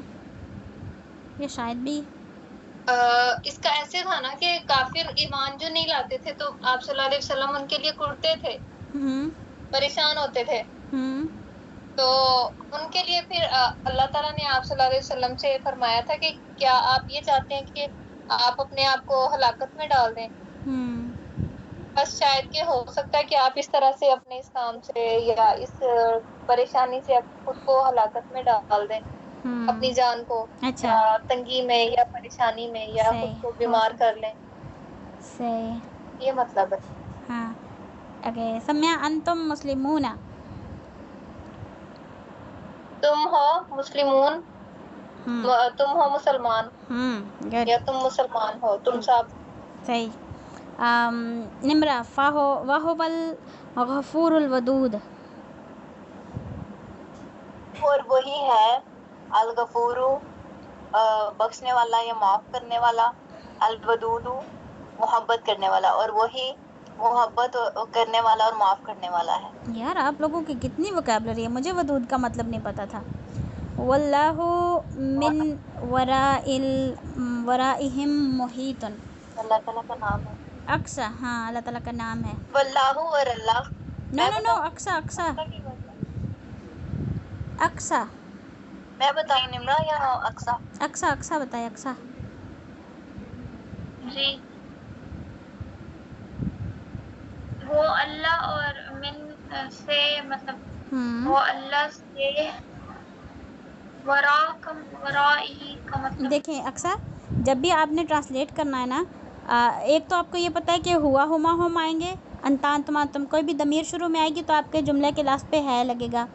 ये शायद भी इसका ऐसे था ना कि काफिर ईमान जो नहीं लाते थे तो आप सल्लल्लाहु अलैहि वसल्लम उनके लिए कुड़ते थे, परेशान होते थे। तो उनके लिए फिर अल्लाह ताला ने आप सल्लल्लाहु अलैहि वसल्लम से फरमाया था कि क्या आप ये चाहते हैं कि आप अपने आप को हलाकत में डाल दें? बस शायद कि हो सकता है कि आप इस तरह से अपने इस काम से या इस परेशानी से आप खुद को हलाकत में डाल दें, अपनी जान को। अच्छा, या तंगी में या परेशानी में या सही, खुद को बीमार कर लें, सही, ये मतलब है। हाँ। ओके, सम्या अंतुम मुस्लिमूना, तुम हो मुस्लिमून, तुम हो मुसलमान गुड, या तुम मुसलमान हो, तुम सब। सही। निम्रा वाहुवल गफूरुल वदूद, और वही है अल गफूरू, बख्शने वाला या माफ करने वाला, अल वदूदू मोहब्बत करने वाला, और वही मोहब्बत करने वाला और माफ करने वाला है। यार आप लोगों की कितनी वोकैबुलरी है, मुझे वदूद का मतलब नहीं पता था। वल्लाहु मिन वराइहिम मुहीतुन, अल्लाह ताला का नाम है। अक्सा, हाँ अल्लाह ताला का नाम है। वल्लाहु और अल्लाह। नो, अक्सा अक्सा अक्सा मैं बताई निम्रा या अक्सा? अक्सा अक्सा बताए, अक्सा। जी, वो अल्लाह और मिन से मतलब वो अल्लाह से वराई का मतलब। देखें अक्सा, जब भी आपने ट्रांसलेट करना है ना, एक तो आपको ये पता है कि हुआ हुमा हम आएंगे, अंतान तुम कोई भी दमीर शुरू में आएगी तो आपके जुमले के लास्ट पे है लगेगा,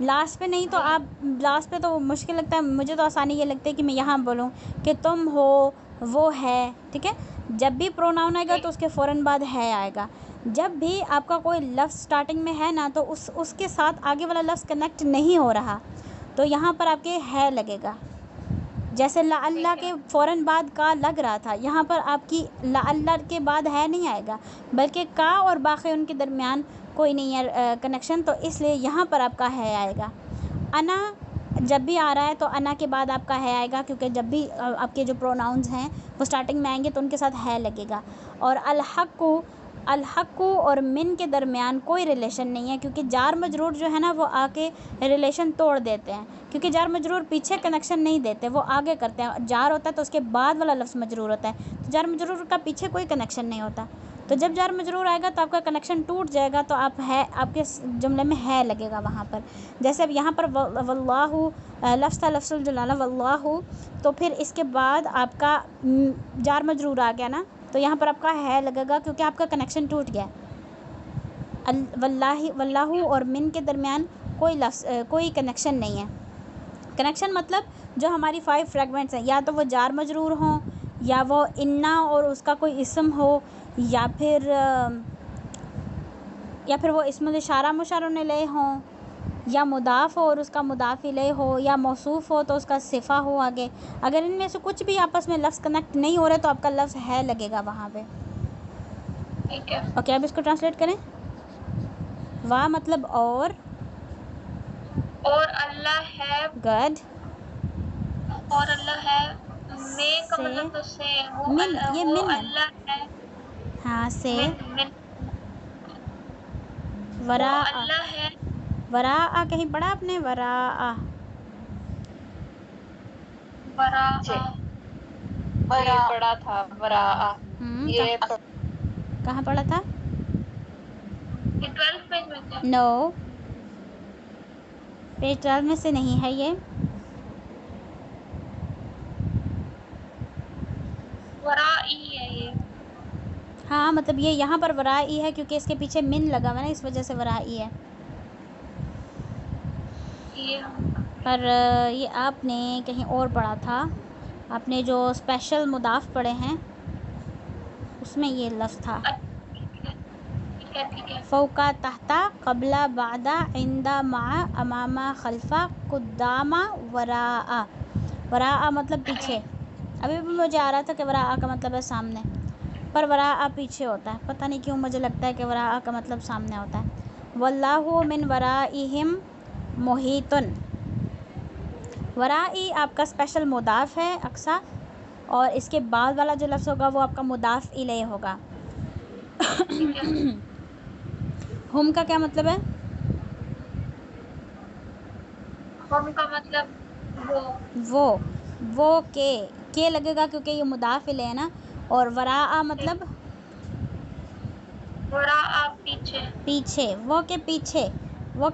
लास्ट पे नहीं तो आप लास्ट पे तो मुश्किल लगता है, मुझे तो आसानी ये लगती है कि मैं यहाँ बोलूँ कि तुम हो, वो है, ठीक है। जब भी प्रोनाउन आएगा तो उसके फ़ौरन बाद है आएगा। जब भी आपका कोई लफ्ज़ स्टार्टिंग में है ना तो उसके साथ आगे वाला लफ्ज़ कनेक्ट नहीं हो रहा तो यहाँ पर आपके है लगेगा। जैसे ला अल्लाह के फ़ौरन बाद का लग रहा था, यहाँ पर आपकी ला अल्लाह के बाद है नहीं आएगा, बल्कि का और बाकी उनके दरमियान कोई नहीं है कनेक्शन, तो इसलिए यहाँ पर आपका है आएगा। अना जब भी आ रहा है तो अना के बाद आपका है आएगा, क्योंकि जब भी आपके जो प्रोनाउंस हैं वो स्टार्टिंग में आएंगे तो उनके साथ है लगेगा। और अलहक़ु और मिन के दरमियान कोई रिलेशन नहीं है, क्योंकि जार मजरूर जो है ना वो आके रिलेशन तोड़ देते हैं, क्योंकि जार मजरूर पीछे कनेक्शन नहीं देते, वो आगे करते हैं। जार होता है तो उसके बाद वाला लफ्ज़ मजरूर होता है, तो जार मजरूर का पीछे कोई कनेक्शन नहीं होता। तो जब जार मजरूर आएगा तो आपका कनेक्शन टूट जाएगा, तो आप है आपके जुमले में है लगेगा वहाँ पर। जैसे अब यहाँ पर वल्लाहु लफ्ज़ था लफ्ज़ुल जलाला वल्लाहु, तो फिर इसके बाद आपका जार मजरूर आ गया ना, तो यहाँ पर आपका है लगेगा क्योंकि आपका कनेक्शन टूट गया। वल्लाहु और मिन के दरमियान कोई लफ्ज़ कोई कनेक्शन नहीं है। कनेक्शन मतलब जो हमारी 5 फ्रेगमेंट्स हैं, या तो वो जार मजरूर हों, या वो इन्ना और उसका कोई इसम हो, या फिर वो इसमुल इशारा मुशारुन इलैह हों, या मुदाफ़ हो और उसका मुदाफ़ इलैह हो, या मौसूफ़ हो तो उसका सिफ़ा हो आगे। अगर इनमें से कुछ भी आपस में लफ्ज़ कनेक्ट नहीं हो रहे तो आपका लफ्ज़ है लगेगा वहाँ पे। ठीक है, ओके, अब इसको ट्रांसलेट करें। वा मतलब और अल्लाह है, गुड। और अल्लाह है, में का से मतलब तो से, वो मिन, ये वो मिन है। अल्लाह है, हाँ से मिन वो वरा आ, अल्लाह है। वरा आ कहीं पढ़ा आपने? वरा आ बरा बरा ये पढ़ा था, बरा ये कहाँ पढ़ा था? ये 12th पेज में था। नो, पेज 12 में से नहीं है ये। वरा ई है ये। हाँ मतलब ये यहाँ पर वरा ई है क्योंकि इसके पीछे मिन लगा हुआ है ना, इस वजह से वरा ई है। ये पर ये आपने कहीं और पढ़ा था, आपने जो स्पेशल मुदाफ पढ़े हैं उसमें ये लफ्ज़ था। ठीक है। फ़ौका तहता कबला बादा इंदा मा अमामा खल्फा कुद्दामा वराआ। वराआ मतलब पीछे। अभी भी मुझे आ रहा था कि वराआ का मतलब है सामने, पर वराआ पीछे होता है। पता नहीं क्यों मुझे लगता है कि वराआ का मतलब सामने होता है। वल्लाहु मिन वराइहिम मुहीतुन। वराई आपका स्पेशल मुदाफ है अक्सा, और इसके बाद वाला जो लफ्ज़ होगा वो आपका मुदाफ इलैह होगा। हम का क्या मतलब है? हम का मतलब वो के लगेगा क्योंकि ये मुदाफ इलैह है ना। और वराआ मतलब वरा पीछे। पीछे। वो के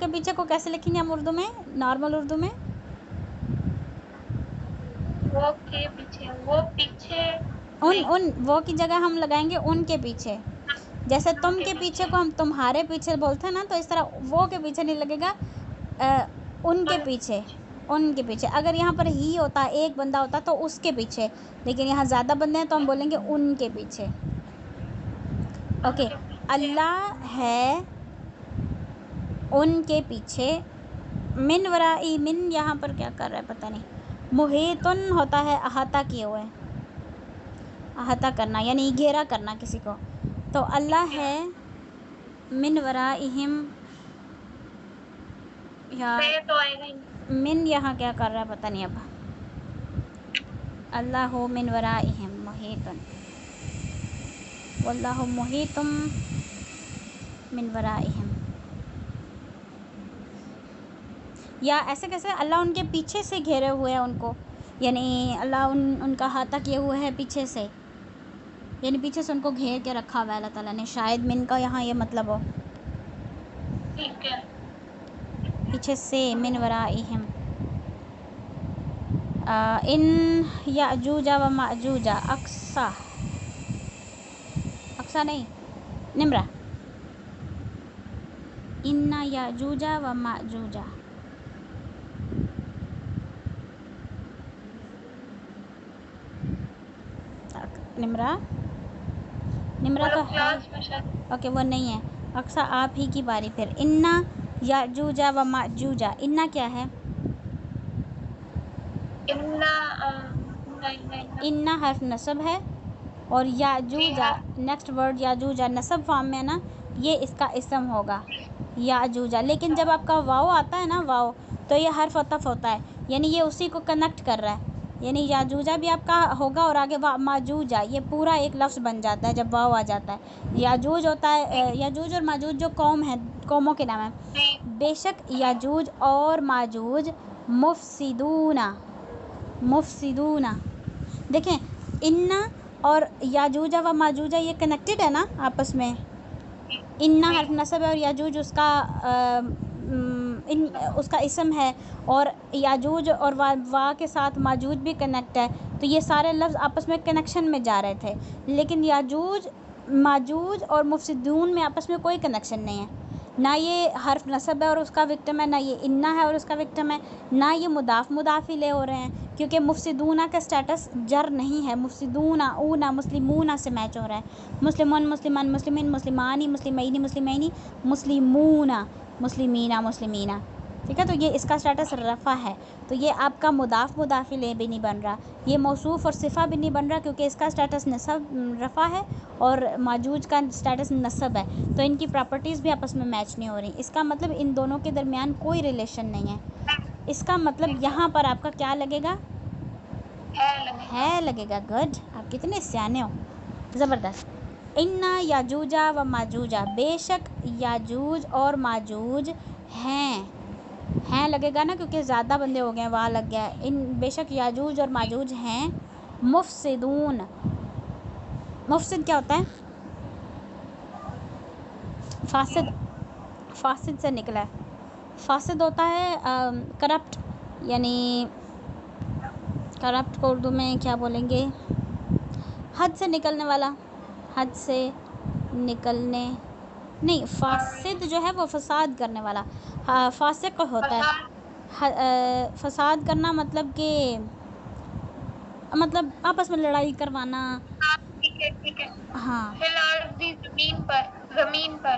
पीछे को कैसे लिखेंगे हम उर्दू में, नॉर्मल उर्दू में? वो के पीछे, वो पीछे उन वो की जगह हम लगाएंगे उनके पीछे। जैसे तुम के पीछे को हम तुम्हारे पीछे बोलते हैं ना, तो इस तरह वो के पीछे नहीं लगेगा, उनके पीछे। अगर यहाँ पर ही होता, एक बंदा होता तो उसके पीछे, लेकिन यहाँ ज़्यादा बंदे हैं तो हम बोलेंगे उनके पीछे। ओके, अल्लाह है उनके पीछे। मिन वराई, मिन यहाँ पर क्या कर रहा है पता नहीं। मुहीतुन होता है अहाता किए हुए, अहाता करना यानी घेरा करना किसी को। तो अल्लाह है मिन वराइहिम, या तो आएगा मिन यहाँ क्या कर रहा है पता नहीं। अब अल्लाह हो मिन वराइहिम मुहीतुन, वल्लाहु मुहीतुम मिन वराइहिम। या ऐसे कैसे? अल्लाह उनके पीछे से घेरे हुए है उनको, यानी अल्लाह उनका हाथा किए हुए है पीछे से, यानी पीछे से उनको घेर के रखा हुआ है अल्लाह ताला ने। शायद मिन का यहाँ ये मतलब हो, ठीक है। पीछे से मिन वराइहिम। इन याजूजा व माजूजा, अक्सा नहीं निम्रा, इन्ना याजूजा व माजूजा। निम्रा का है, ओके वो नहीं है। अक्सा आप ही की बारी फिर। इन्ना याजूजा व माजूजा, इन्ना क्या है? इन्ना हर्फ नसब है, और याजूजा नेक्स्ट वर्ड याजूजा नसब फॉर्म में है ना, ये इसका इसम होगा याजूजा। लेकिन जब आपका वाव आता है ना, वाव, तो ये हर्फ अतफ होता है, यानी ये उसी को कनेक्ट कर रहा है। यानी याजूजा भी आपका होगा और आगे माजूजा, ये पूरा एक लफ्ज़ बन जाता है जब वाव आ जाता है। याजूज होता है, याजूज और माजूज जो कौम है, कौमों के नाम है। बेशक याजूज और माजूज मुफसिदूना। देखें, इन्ना और याजूजा व माजूजा ये कनेक्टेड है ना आपस में। इन्ना हर्फ नसब है और याजूज उसका इसम है, और याजूज और वा के साथ माजूज भी कनेक्ट है। तो ये सारे लफ्ज़ आपस में कनेक्शन में जा रहे थे, लेकिन याजूज माजूज और मुफसिदून में आपस में कोई कनेक्शन नहीं है। ना ये हर्फ नसब है और उसका विक्टिम है, ना ये इन्ना है और उसका विक्टिम है, ना ये मुदाफ ले हो रहे हैं, क्योंकि मुफसिदूना का स्टेटस जर नहीं है। मुफसिदूना ऊना मुस्लिमूना से मैच हो रहा है। मुस्लिमन मुस्लिमान मुस्लिमिन मुस्लिमानी मुस्लिमैनी मुस्लिमैनी मुस्लिमूना मुस्लिमीना मुस्लिमीना। ठीक है। तो ये इसका स्टेटस रफ़ा है, तो ये आपका मुदाफ़ मुदाफ़ इलैह भी नहीं बन रहा, ये मौसूफ़ और सिफ़ा भी नहीं बन रहा, क्योंकि इसका स्टेटस नसब रफ़ा है और माजूज का स्टेटस नसब है, तो इनकी प्रॉपर्टीज़ भी आपस में मैच नहीं हो रही। इसका मतलब इन दोनों के दरमियान कोई रिलेशन नहीं है। इसका मतलब यहाँ पर आपका क्या लगेगा? है लगेगा। गुड, आप कितने सियाने हो, ज़बरदस्त। इन्ना याजूजा व माजूजा, बेशक याजूज और माजूज हैं लगेगा ना, क्योंकि ज़्यादा बंदे हो गए, वहाँ लग गया। इन बेशक याजूज और माजूज हैं मुफसिदून। मुफसिद क्या होता है? फासिद, फासिद से निकला है। फासिद होता है करप्ट, यानी करप्ट को उर्दू में क्या बोलेंगे? हद से निकलने वाला, हद से निकलने नहीं, फासिद जो है वो फसाद करने वाला। हाँ, फासिक होता है। फसाद करना मतलब कि मतलब आपस में लड़ाई करवाना। ठीक है। हाँ ज़मीन पर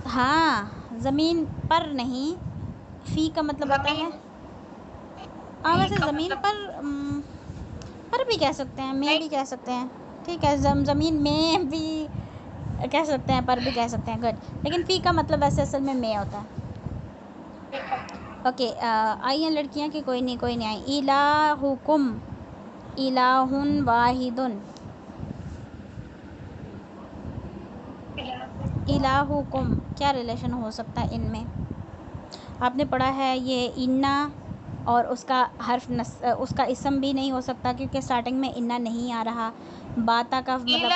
हाँ, ज़मीन पर नहीं, फ़ी का मतलब होता है वैसे ज़मीन पर भी कह सकते हैं, में भी कह सकते हैं, ठीक है। ज़मीन में भी कह सकते हैं, पर भी कह सकते हैं, गुड। लेकिन फ़ी का मतलब वैसे असल में में होता है। ओके, आई हैं लड़कियां कि कोई नहीं आई। इलाहुकुम इलाहुन वाहिदुन, इलाहुकुम क्या रिलेशन हो सकता है इनमें? आपने पढ़ा है ये इन्ना, और उसका उसका इसम भी नहीं हो सकता, क्योंकि स्टार्टिंग में इन्ना नहीं आ रहा। बाता का मतलब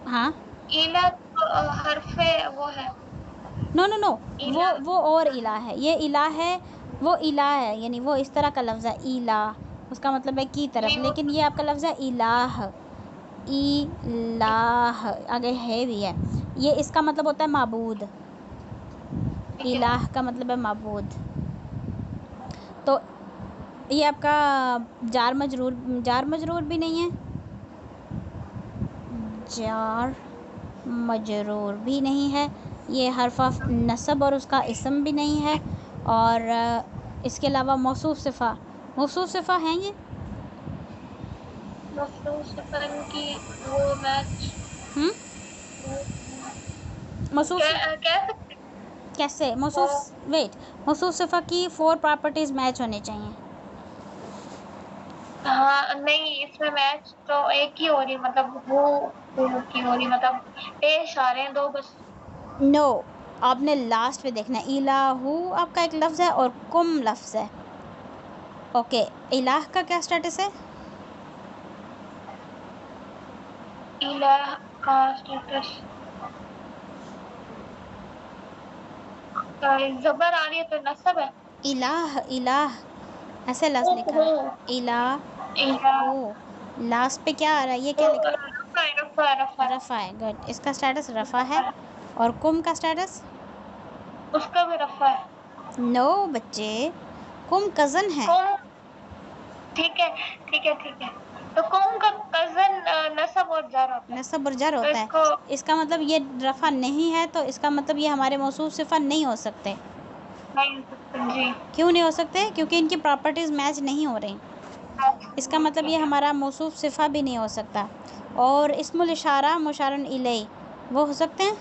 हाँ, इला हरफे वो है। नो, वो और इला है, ये इला है, वो इला है, यानी वो इस तरह का लफ्ज़ है इला, उसका मतलब है की तरफ, लेकिन ये आपका लफ्ज़ है इलाह। इलाह आगे है भी है, ये इसका मतलब होता है माबूद। इलाह का मतलब है माबूद। तो ये आपका जार मजरूर भी नहीं है, जार मजरूर भी नहीं है, ये हरफ नसब और उसका इसम भी नहीं है, और इसके अलावा मौसूफ सिफ़ा हैं ये की वो मैच मौसूफ कैसे? मौसूफ सिफ़ा की 4 प्रॉपर्टीज़ मैच होनी चाहिए। हाँ नहीं, इसमें मैच तो एक ही हो रही, मतलब वो की हो रही, मतलब पेश आ रहे हैं दो बस। नो, आपने लास्ट पे देखना है। इलाहू आपका एक लफ्ज़ है और कुम लफ्ज़ है। ओके, इलाह का क्या स्टेटस है? इलाह का स्टेटस जबर आ रही है तो नसब है। इलाह ऐसे लफ्ज़ लिखा है, इलाह ओ, लास्ट पे क्या आ रहा है? ये क्या लिखा? रफ़ा है। गुड, इसका स्टेटस रफ़ा है। और कुम का स्टेटस? उसका भी रफ़ा है। नो बच्चे, कुम कज़न है। ठीक है। तो कौन का कज़न नसब और जार होता है। नसब और जार होता है। इसका मतलब ये रफ़ा नहीं है, तो इसका मतलब ये हमारे मौसूफ सिफ़ा नहीं हो सकते। जी। क्यों नहीं हो सकते? क्योंकि इनकी प्रॉपर्टीज़ मैच नहीं हो रही। इसका मतलब ये हमारा मौसूफ सिफ़ा भी नहीं हो सकता। और इस्मुल इशारा मुशारन इलैह वो हो सकते हैं।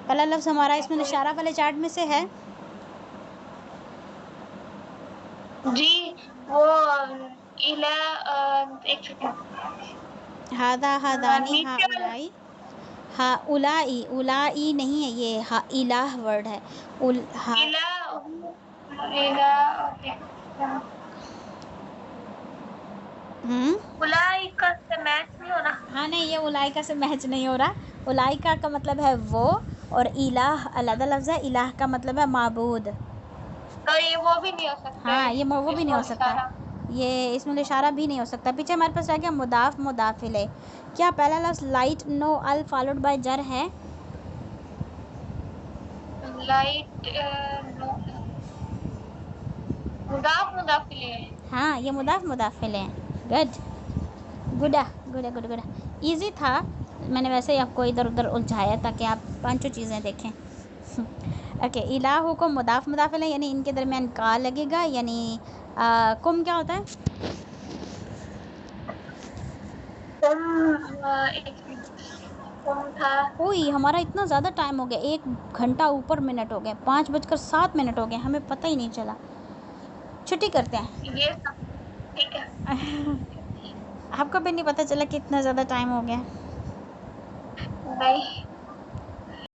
पहला लफ्ज़ हमारा इस्मुल इशारा वाले चार्ट में से है जी, वो इला एक सेकंड, हादा हादानी हा उलाई, हा उलाई नहीं है, ये हा इलाह वर्ड है। उलाइका से मैच नहीं हो रहा। हाँ नहीं, ये उलाइका से मैच नहीं हो रहा। उलाइका का मतलब है वो, और इलाह अलग लफ्ज़ है। इलाह का मतलब है माबूद। तो ये वो भी नहीं हो सकता। हाँ, ये वो भी नहीं हो सकता, ये इसमें इशारा भी नहीं हो सकता। पीछे हमारे पास रह गया मुदाफ मुदाफिल है। क्या पहला लफ्ज़ लाइट नो अल फॉलोड बाय जर है? लाइट मुदाफ मुदाफिल है। हाँ, ये मुदाफ मुदाफिल है। गुड गुडा ईजी था। मैंने वैसे ही आपको इधर उधर उलझाया ताकि आप 5 चीज़ें देखें। ओके, इलाहु को मुदाफ मुदाफ इलैह यानी इनके दरमियान का लगेगा, यानी कुम क्या होता है? ओई हमारा इतना ज़्यादा टाइम हो गया, 1 घंटा ऊपर मिनट हो गए, 5:07 हो गए, हमें पता ही नहीं चला। छुट्टी करते हैं। ये ठीक है। आपको भी नहीं पता चला कि इतना ज़्यादा टाइम हो गया? नहीं।